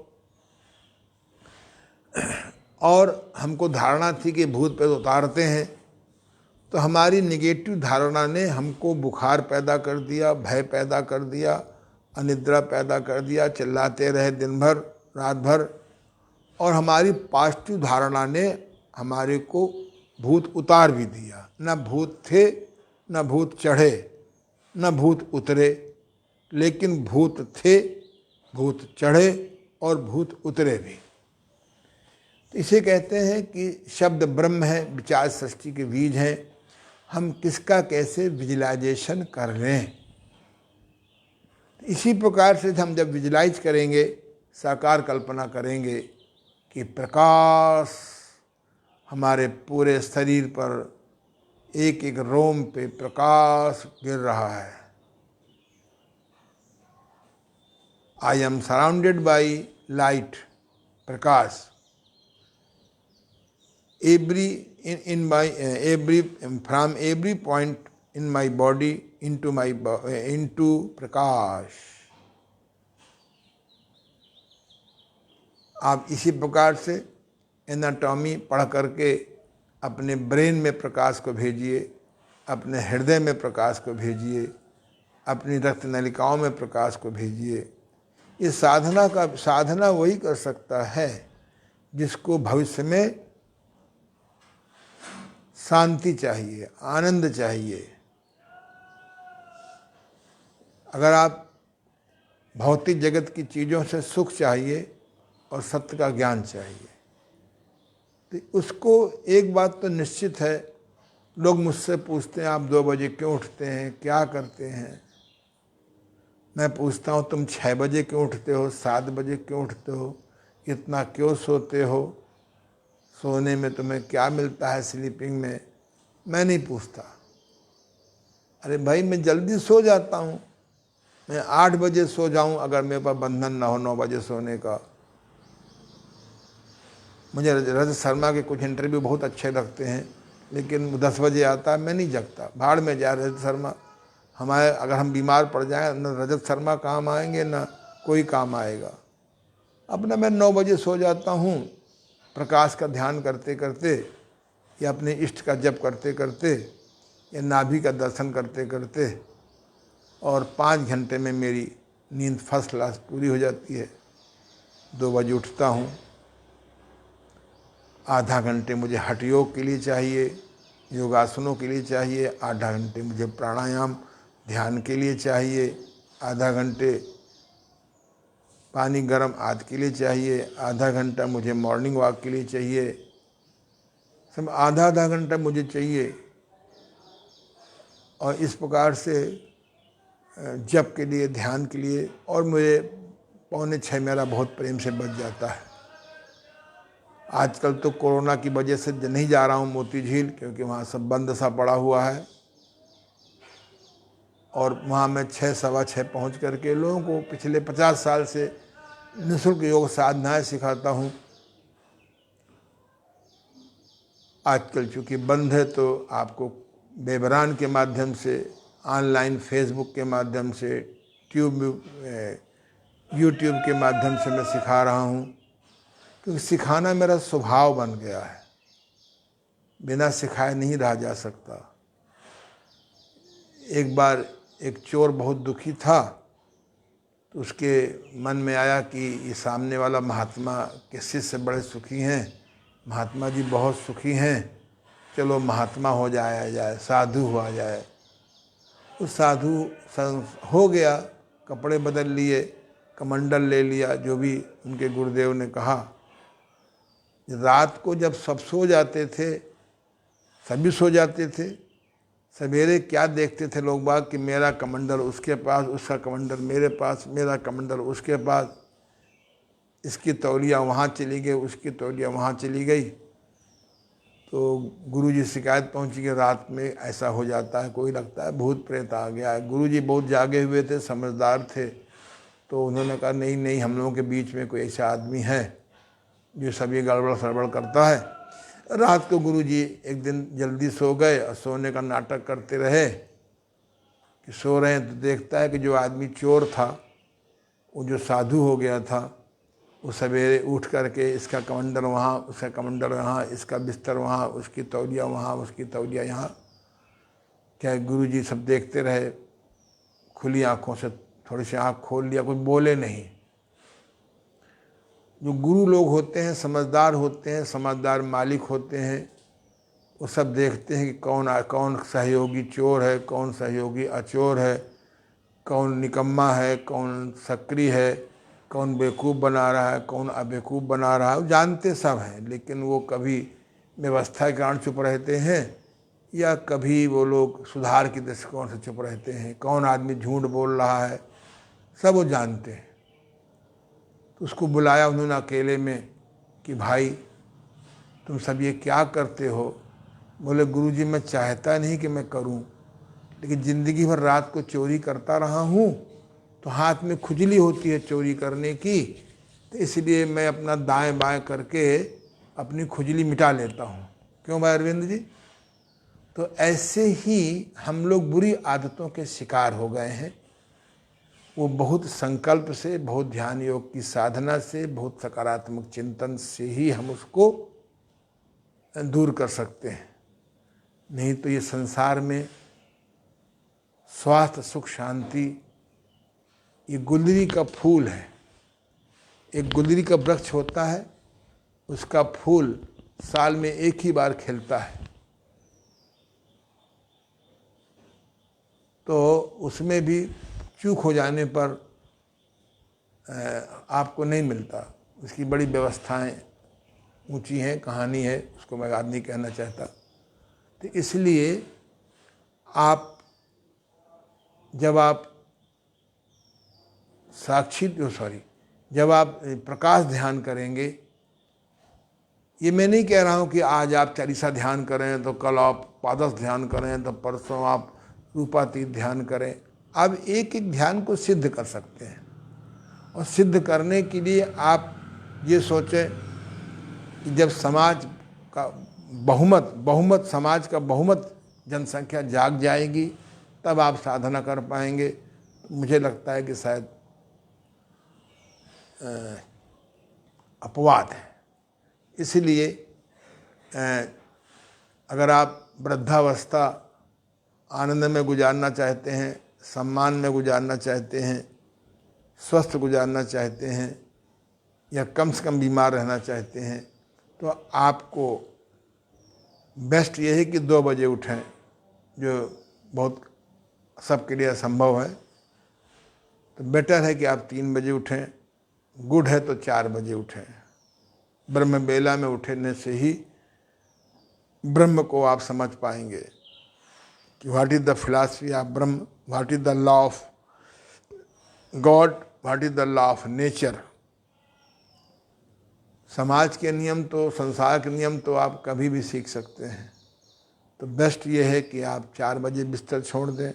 और हमको धारणा थी कि भूत प्रेत उतारते हैं, तो हमारी निगेटिव धारणा ने हमको बुखार पैदा कर दिया, भय पैदा कर दिया, अनिद्रा पैदा कर दिया, चिल्लाते रहे दिन भर रात भर। और हमारी पॉजिटिव धारणा ने हमारे को भूत उतार भी दिया। न भूत थे, न भूत चढ़े, न भूत उतरे, लेकिन भूत थे, भूत चढ़े और भूत उतरे भी। तो इसे कहते हैं कि शब्द ब्रह्म है, विचार सृष्टि के बीज हैं। हम किसका कैसे विजुलाइजेशन कर लें। इसी प्रकार से हम जब विजुलाइज करेंगे, साकार कल्पना करेंगे कि प्रकाश हमारे पूरे शरीर पर एक एक रोम पे प्रकाश गिर रहा है। I am surrounded by light, Prakash. From every point in my body into प्रकाश। आप इसी प्रकार से एनाटॉमी पढ़ करके अपने ब्रेन में प्रकाश को भेजिए, अपने हृदय में प्रकाश को भेजिए, अपनी रक्त नलिकाओं में प्रकाश को भेजिए। इस साधना वही कर सकता है जिसको भविष्य में शांति चाहिए, आनंद चाहिए। अगर आप भौतिक जगत की चीज़ों से सुख चाहिए और सत्य का ज्ञान चाहिए, तो उसको एक बात तो निश्चित है, लोग मुझसे पूछते हैं आप 2 बजे क्यों उठते हैं, क्या करते हैं। मैं पूछता हूँ तुम 6 बजे क्यों उठते हो, 7 बजे क्यों उठते हो, इतना क्यों सोते हो, सोने में तुम्हें क्या मिलता है स्लीपिंग में। मैं नहीं पूछता। अरे भाई मैं जल्दी सो जाता हूँ, मैं 8 बजे सो जाऊँ अगर मेरे पास बंधन ना हो 9 बजे सोने का। मुझे रजत शर्मा के कुछ इंटरव्यू बहुत अच्छे लगते हैं, लेकिन 10 बजे आता है, मैं नहीं जगता। भाड़ में जाए रजत शर्मा। हमारे अगर हम बीमार पड़ जाएं, न रजत शर्मा काम आएंगे ना कोई काम आएगा। अपना मैं 9 बजे सो जाता हूँ, प्रकाश का ध्यान करते करते या अपने इष्ट का जप करते करते या नाभि का दर्शन करते करते, और 5 घंटे में मेरी नींद फर्स्ट क्लास पूरी हो जाती है। 2 बजे उठता हूँ, आधा घंटे मुझे हठ योग के लिए चाहिए, योगासनों के लिए चाहिए, आधा घंटे मुझे प्राणायाम ध्यान के लिए चाहिए, आधा घंटे पानी गर्म आदि के लिए चाहिए, आधा घंटा मुझे मॉर्निंग वॉक के लिए चाहिए। सब आधा आधा घंटा मुझे चाहिए। और इस प्रकार से जप के लिए, ध्यान के लिए, और मुझे 5:45 मेरा बहुत प्रेम से बच जाता है। आजकल तो कोरोना की वजह से नहीं जा रहा हूँ मोती झील, क्योंकि वहाँ सब बंद सा पड़ा हुआ है। और वहाँ मैं 6, 6:15 पहुँच करके लोगों को पिछले 50 साल से निःशुल्क योग साधनाएँ सिखाता हूँ। आजकल चूँकि बंद है तो आपको बेबरान के माध्यम से, ऑनलाइन फेसबुक के माध्यम से, यूट्यूब के माध्यम से मैं सिखा रहा हूँ, क्योंकि सिखाना मेरा स्वभाव बन गया है। बिना सिखाए नहीं रहा जा सकता। एक बार एक चोर बहुत दुखी था, तो उसके मन में आया कि ये सामने वाला महात्मा के शिष्य बड़े सुखी हैं, महात्मा जी बहुत सुखी हैं, चलो महात्मा हो जाए, साधु हुआ जाए। उस साधु हो गया, कपड़े बदल लिए, कमंडल ले लिया, जो भी उनके गुरुदेव ने कहा। रात को जब सब सो जाते थे, सभी सो जाते थे, सवेरे क्या देखते थे लोग बाग कि मेरा कमंडल उसके पास, उसका कमंडल मेरे पास, मेरा कमंडल उसके पास, इसकी तौलिया वहाँ चली गई, उसकी तौलिया वहाँ चली गई। तो गुरुजी शिकायत पहुंची कि रात में ऐसा हो जाता है, कोई लगता है भूत प्रेत आ गया है। गुरुजी बहुत जागे हुए थे, समझदार थे, तो उन्होंने कहा नहीं नहीं, हम लोगों के बीच में कोई ऐसा आदमी है जो सभी गड़बड़ सड़बड़ करता है। रात को गुरुजी एक दिन जल्दी सो गए और सोने का नाटक करते रहे कि सो रहे हैं, तो देखता है कि जो आदमी चोर था, वो जो साधु हो गया था, वो सवेरे उठ करके इसका कमंडल वहाँ, उसका कमंडल वहाँ, इसका बिस्तर वहाँ, उसकी तौलिया वहाँ, उसकी तौलिया यहाँ। क्या गुरुजी सब देखते रहे, खुली आँखों से, थोड़ी सी आँख खोल लिया, कुछ बोले नहीं। जो गुरु लोग होते हैं, समझदार होते हैं, समझदार मालिक होते हैं, वो सब देखते हैं कि कौन सहयोगी चोर है, कौन सहयोगी अचोर है, कौन निकम्मा है, कौन सक्रिय है, कौन बेवकूफ़ बना रहा है, कौन अबेवकूफ़ बना रहा है। वो जानते सब हैं, लेकिन वो कभी व्यवस्था के कारण चुप रहते हैं, या कभी वो लोग सुधार के दृष्टिकोण से चुप रहते हैं। कौन आदमी झूठ बोल रहा है, सब वो जानते हैं। तो उसको बुलाया उन्होंने अकेले में कि भाई तुम सब ये क्या करते हो। बोले गुरुजी मैं चाहता नहीं कि मैं करूं, लेकिन ज़िंदगी भर रात को चोरी करता रहा हूं, तो हाथ में खुजली होती है चोरी करने की, तो इसलिए मैं अपना दाएं बाएं करके अपनी खुजली मिटा लेता हूं। क्यों भाई अरविंद जी? तो ऐसे ही हम लोग बुरी आदतों के शिकार हो गए हैं। वो बहुत संकल्प से, बहुत ध्यान योग की साधना से, बहुत सकारात्मक चिंतन से ही हम उसको दूर कर सकते हैं। नहीं तो ये संसार में स्वास्थ्य, सुख, शांति, ये गुलरी का फूल है। एक गुलरी का वृक्ष होता है, उसका फूल साल में एक ही बार खिलता है, तो उसमें भी चूक हो जाने पर आपको नहीं मिलता। उसकी बड़ी व्यवस्थाएं ऊंची हैं, कहानी है, उसको मैं आज नहीं कहना चाहता। तो इसलिए जब आप जब आप प्रकाश ध्यान करेंगे, ये मैं नहीं कह रहा हूँ कि आज आप चालीसा ध्यान करें तो कल आप पादस ध्यान करें तो परसों आप रूपातीत ध्यान करें। आप एक एक ध्यान को सिद्ध कर सकते हैं, और सिद्ध करने के लिए आप ये सोचें कि जब समाज का बहुमत समाज का बहुमत जनसंख्या जाग जाएगी, तब आप साधना कर पाएंगे। मुझे लगता है कि शायद अपवाद है। इसलिए अगर आप वृद्धावस्था आनंद में गुजारना चाहते हैं, सम्मान में गुजारना चाहते हैं, स्वस्थ गुजारना चाहते हैं, या कम से कम बीमार रहना चाहते हैं, तो आपको बेस्ट ये है कि 2 बजे उठें, जो बहुत सबके लिए असंभव है। तो बेटर है कि आप 3 बजे उठें, गुड है तो 4 बजे उठें। ब्रह्म बेला में उठने से ही ब्रह्म को आप समझ पाएंगे कि what is the philosophy of Brahm, what is the law of God, what is the law of nature. समाज के नियम तो, संसार के नियम तो आप कभी भी सीख सकते हैं। तो बेस्ट ये है कि आप 4 बजे बिस्तर छोड़ दें।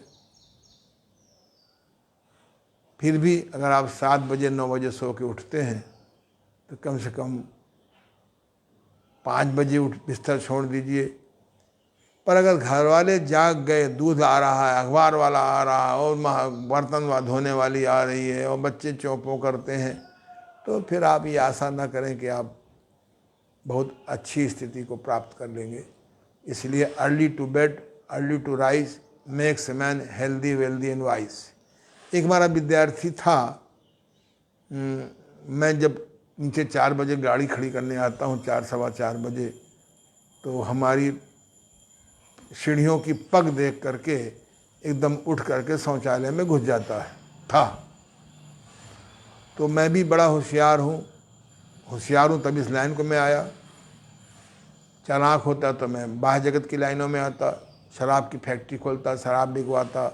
फिर भी अगर आप 7 बजे 9 बजे सो के उठते हैं तो कम से कम 5 बजे बिस्तर छोड़ दीजिए। पर अगर घर वाले जाग गए, दूध आ रहा है, अखबार वाला आ रहा है, और बर्तन धोने वाली आ रही है, और बच्चे चौंपो करते हैं, तो फिर आप ये आशा ना करें कि आप बहुत अच्छी स्थिति को प्राप्त कर लेंगे। इसलिए early to bed, early to rise makes a man healthy, wealthy and wise. एक हमारा विद्यार्थी था, मैं जब नीचे 4 बजे गाड़ी खड़ी करने आता हूँ, 4 सवा 4 बजे, तो हमारी सीढ़ियों की पग देख करके एकदम उठ करके शौचालय में घुस जाता था। तो मैं भी बड़ा होशियार हूँ तभी इस लाइन को मैं आया। चालाक होता तो मैं बाह्य जगत की लाइनों में आता, शराब की फैक्ट्री खोलता, शराब बिकवाता,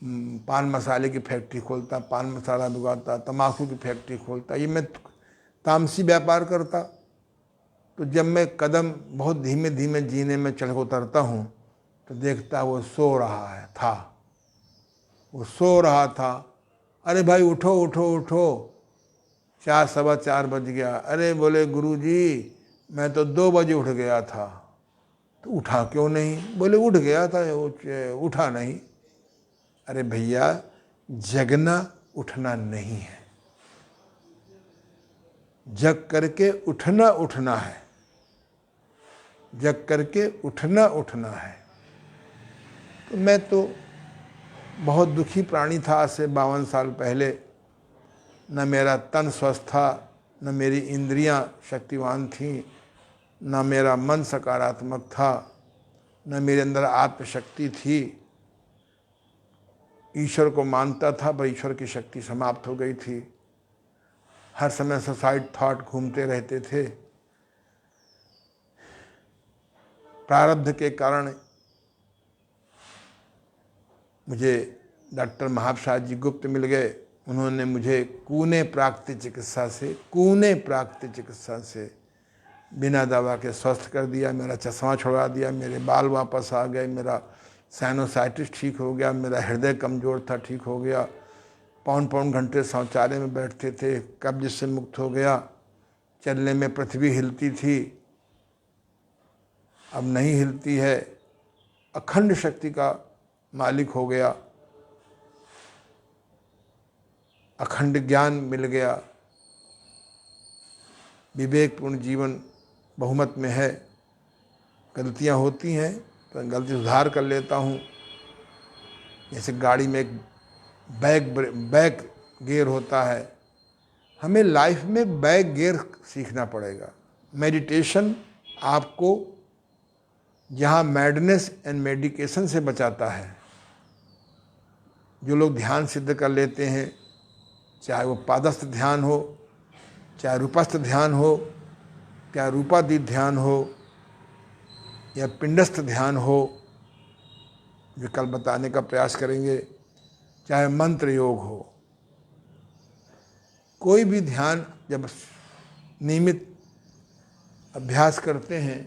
पान मसाले की फैक्ट्री खोलता, पान मसाला बिकवाता, तम्बाकू की फैक्ट्री खोलता। ये मैं तामसी व्यापार करता। तो जब मैं कदम बहुत धीमे धीमे जीने में चढ़ उतरता हूँ तो देखता वो सो रहा था। अरे भाई उठो उठो उठो, 4 सवा 4 बज गया। अरे बोले गुरुजी मैं तो 2 बजे उठ गया था। तो उठा क्यों नहीं? बोले उठ गया था, उठा नहीं। अरे भैया, जगना उठना नहीं है, जग करके उठना है, जग करके उठना है। तो मैं तो बहुत दुखी प्राणी था आज से 52 साल पहले। न मेरा तन स्वस्थ था, न मेरी इंद्रियां शक्तिवान थीं, न मेरा मन सकारात्मक था, न मेरे अंदर आत्मशक्ति थी। ईश्वर को मानता था पर ईश्वर की शक्ति समाप्त हो गई थी। हर समय सुसाइड थॉट घूमते रहते थे। प्रारब्ध के कारण मुझे डॉक्टर महाप्रसाद जी गुप्त मिल गए। उन्होंने मुझे कूने प्राकृतिक चिकित्सा से बिना दवा के स्वस्थ कर दिया। मेरा चश्मा छुड़ा दिया, मेरे बाल वापस आ गए, मेरा साइनोसाइटिस ठीक हो गया, मेरा हृदय कमज़ोर था ठीक हो गया, पौन घंटे शौचालय में बैठते थे, कब्ज से मुक्त हो गया, चलने में पृथ्वी हिलती थी, अब नहीं हिलती है, अखंड शक्ति का मालिक हो गया, अखंड ज्ञान मिल गया, विवेकपूर्ण जीवन बहुमत में है। गलतियां होती हैं तो गलती सुधार कर लेता हूँ। जैसे गाड़ी में एक बैक गियर होता है, हमें लाइफ में बैक गियर सीखना पड़ेगा। मेडिटेशन आपको जहाँ मैडनेस एंड मेडिकेशन से बचाता है। जो लोग ध्यान सिद्ध कर लेते हैं, चाहे वो पादस्थ ध्यान हो, चाहे रूपस्थ ध्यान हो, चाहे रूपातीत ध्यान हो या पिंडस्थ ध्यान हो, जो कल बताने का प्रयास करेंगे, चाहे मंत्र योग हो, कोई भी ध्यान जब नियमित अभ्यास करते हैं,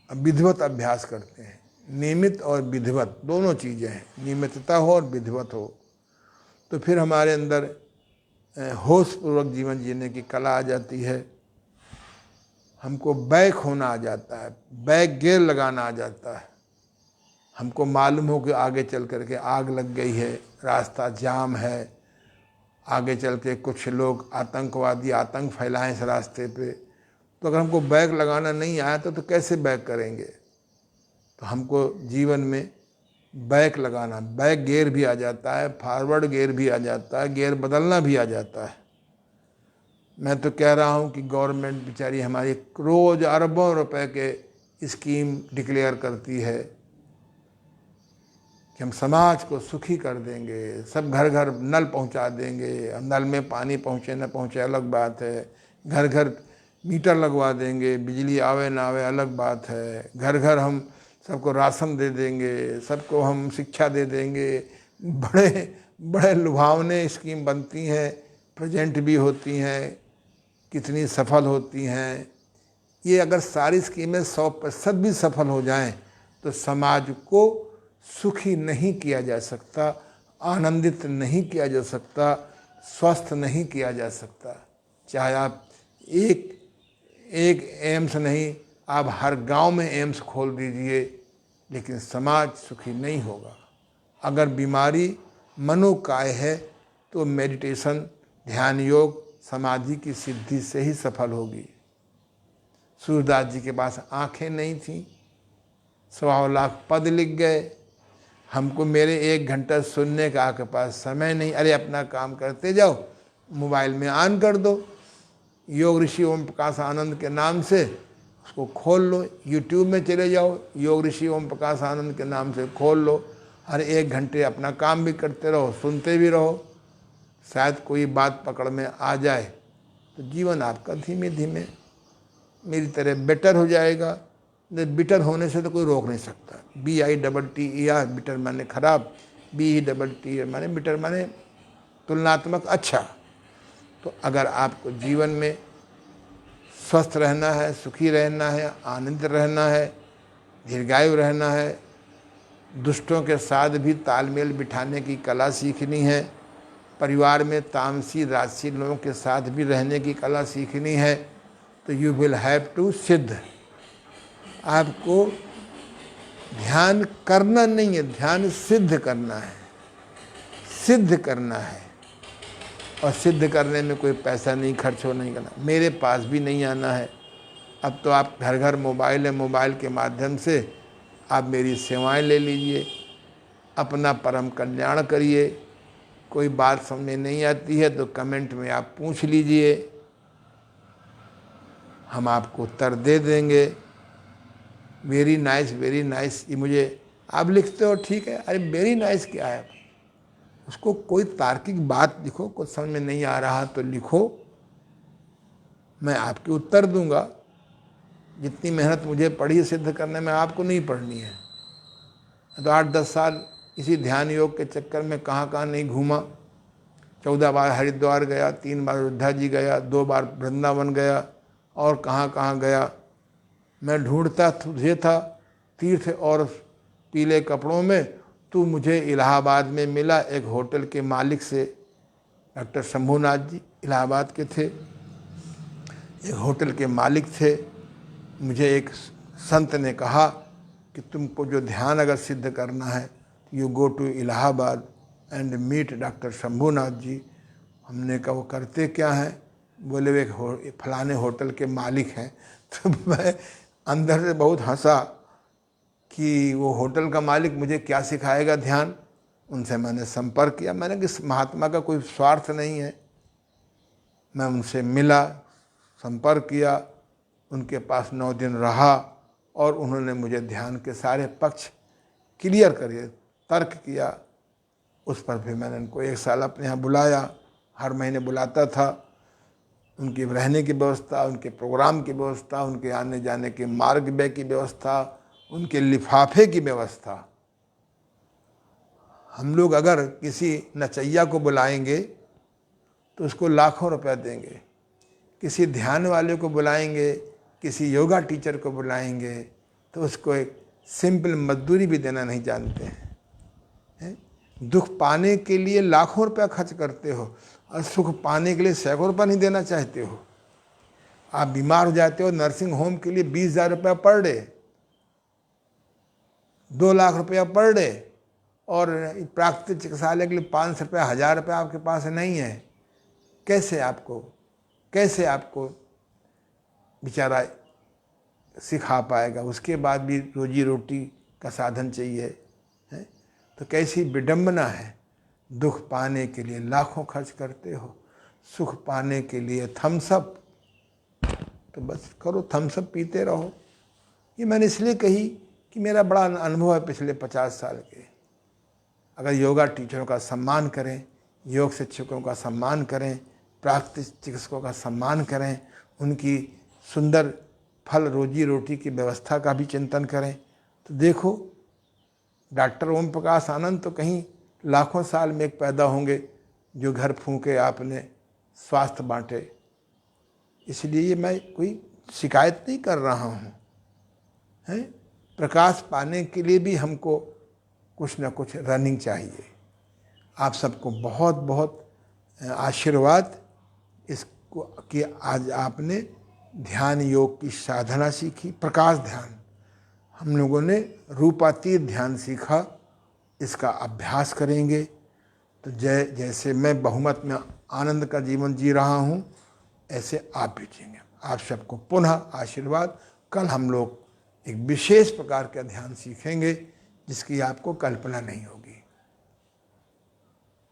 विधिवत अभ्यास करते हैं, नियमित और विधिवत दोनों चीज़ें हैं, नियमितता हो और विधिवत हो, तो फिर हमारे अंदर होशपूर्वक जीवन जीने की कला आ जाती है। हमको बैक होना आ जाता है, बैक गियर लगाना आ जाता है। हमको मालूम हो कि आगे चल करके आग लग गई है, रास्ता जाम है, आगे चल के कुछ लोग आतंकवादी आतंक फैलाएं इस रास्ते पे, तो अगर हमको बैक लगाना नहीं आया तो कैसे बैक करेंगे? तो हमको जीवन में बैक लगाना, बैक गियर भी आ जाता है, फॉरवर्ड गियर भी आ जाता है, गियर बदलना भी आ जाता है। मैं तो कह रहा हूँ कि गवर्नमेंट बेचारी हमारी रोज़ अरबों रुपए के स्कीम डिक्लेयर करती है कि हम समाज को सुखी कर देंगे, सब घर घर नल पहुँचा देंगे। अब नल में पानी पहुँचे न पहुँचे अलग बात है, घर घर मीटर लगवा देंगे, बिजली आवे ना आवे अलग बात है, घर घर हम सबको राशन दे देंगे, सबको हम शिक्षा दे देंगे। बड़े बड़े लुभावने स्कीम बनती हैं, प्रेजेंट भी होती हैं, कितनी सफल होती हैं। ये अगर सारी स्कीमें 100% भी सफल हो जाएं तो समाज को सुखी नहीं किया जा सकता, आनंदित नहीं किया जा सकता, स्वस्थ नहीं किया जा सकता। चाहे आप एक एम्स नहीं, आप हर गांव में एम्स खोल दीजिए, लेकिन समाज सुखी नहीं होगा। अगर बीमारी मनोकाय है तो मेडिटेशन, ध्यान योग, समाधि की सिद्धि से ही सफल होगी। सूरदास जी के पास आंखें नहीं थीं, 1.25 लाख पद लिख गए। हमको मेरे 1 घंटा सुनने का आपके पास समय नहीं, अरे अपना काम करते जाओ, मोबाइल में ऑन कर दो, योग ऋषि ओम प्रकाश आनंद के नाम से उसको खोल लो, यूट्यूब में चले जाओ, योग ऋषि ओम प्रकाश आनंद के नाम से खोल लो, हर 1 घंटे अपना काम भी करते रहो, सुनते भी रहो, शायद कोई बात पकड़ में आ जाए तो जीवन आपका धीमे धीमे मेरी तरह बेटर हो जाएगा। बिटर होने से तो कोई रोक नहीं सकता। BITTER, बिटर माने खराब, BETTER माने बिटर माने तुलनात्मक अच्छा। तो अगर आपको जीवन में स्वस्थ रहना है, सुखी रहना है, आनंदित रहना है, दीर्घायु रहना है, दुष्टों के साथ भी तालमेल बिठाने की कला सीखनी है, परिवार में तामसी राजसी लोगों के साथ भी रहने की कला सीखनी है, तो यू विल हैव टू सिद्ध। आपको ध्यान करना नहीं है, ध्यान सिद्ध करना है, सिद्ध करना है। और सिद्ध करने में कोई पैसा नहीं खर्च हो नहीं करना, मेरे पास भी नहीं आना है। अब तो आप घर घर मोबाइल है, मोबाइल के माध्यम से आप मेरी सेवाएं ले लीजिए, अपना परम कल्याण करिए। कोई बात समझ में नहीं आती है तो कमेंट में आप पूछ लीजिए, हम आपको उत्तर दे देंगे। वेरी नाइस ये मुझे आप लिखते हो, ठीक है, अरे वेरी नाइस क्या है, उसको कोई तार्किक बात लिखो, कुछ समझ में नहीं आ रहा तो लिखो, मैं आपके उत्तर दूंगा। जितनी मेहनत मुझे पढ़ी सिद्ध करने में आपको नहीं पढ़नी है। तो 8-10 साल इसी ध्यान योग के चक्कर में कहाँ कहाँ नहीं घूमा। 14 बार हरिद्वार गया, 3 बार अयोध्या जी गया, 2 बार वृंदावन गया, और कहाँ कहाँ गया। मैं ढूंढता तुझे था तीर्थ और पीले कपड़ों में, तू मुझे इलाहाबाद में मिला एक होटल के मालिक से। डॉक्टर शंभूनाथ जी इलाहाबाद के थे, एक होटल के मालिक थे। मुझे एक संत ने कहा कि तुमको जो ध्यान अगर सिद्ध करना है, you go to Allahabad and meet doctor Shambhunath ji. हमने कहा वो करते क्या हैं? बोले वे फलाने होटल के मालिक हैं। तो मैं अंदर से बहुत हंसा कि वो होटल का मालिक मुझे क्या सिखाएगा ध्यान। उनसे मैंने संपर्क किया। मैंने कि इस महात्मा का कोई स्वार्थ नहीं है। मैं उनसे मिला, संपर्क किया, उनके पास 9 दिन रहा और उन्होंने मुझे ध्यान के सारे पक्ष क्लियर करे, तर्क किया। उस पर फिर मैंने उनको 1 साल अपने यहाँ बुलाया, हर महीने बुलाता था। उनकी रहने की व्यवस्था, उनके प्रोग्राम की व्यवस्था, उनके आने जाने के मार्ग व्यय की व्यवस्था, उनके लिफाफे की व्यवस्था। हम लोग अगर किसी नचैया को बुलाएंगे तो उसको लाखों रुपए देंगे, किसी ध्यान वाले को बुलाएंगे, किसी योगा टीचर को बुलाएंगे तो उसको एक सिंपल मजदूरी भी देना नहीं जानते हैं। दुख पाने के लिए लाखों रुपया खर्च करते हो और सुख पाने के लिए सैकड़ों रुपया नहीं देना चाहते हो। आप बीमार हो जाते हो, नर्सिंग होम के लिए 20,000 रुपया पर डे, 2 लाख रुपया पर डे, और प्राकृतिक चिकित्सालय के लिए 500 रुपया, 1000 रुपया आपके पास नहीं है। कैसे आपको बेचारा सिखा पाएगा? उसके बाद भी रोजी रोटी का साधन चाहिए है। तो कैसी विडंबना है। दुख पाने के लिए लाखों खर्च करते हो, सुख पाने के लिए थम्सअप, तो बस करो थम्सअप पीते रहो। ये मैंने इसलिए कही कि मेरा बड़ा अनुभव है पिछले 50 साल के। अगर योगा टीचरों का सम्मान करें, योग शिक्षकों का सम्मान करें, प्राकृतिक चिकित्सकों का सम्मान करें, उनकी सुंदर फल रोजी रोटी की व्यवस्था का भी चिंतन करें, तो देखो डॉक्टर ओम प्रकाश आनंद तो कहीं लाखों साल में एक पैदा होंगे जो घर फूंके आपने स्वास्थ्य बांटे। इसलिए मैं कोई शिकायत नहीं कर रहा हूँ, हैं। प्रकाश पाने के लिए भी हमको कुछ न कुछ रनिंग चाहिए। आप सबको बहुत बहुत आशीर्वाद इसको कि आज आपने ध्यान योग की साधना सीखी। प्रकाश ध्यान हम लोगों ने रूपातीत ध्यान सीखा, इसका अभ्यास करेंगे तो जैसे मैं बहुमत में आनंद का जीवन जी रहा हूँ ऐसे आप भी जिएंगे। आप सबको पुनः आशीर्वाद। कल हम लोग एक विशेष प्रकार का ध्यान सीखेंगे जिसकी आपको कल्पना नहीं होगी।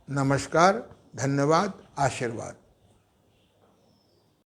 नमस्कार, धन्यवाद, आशीर्वाद।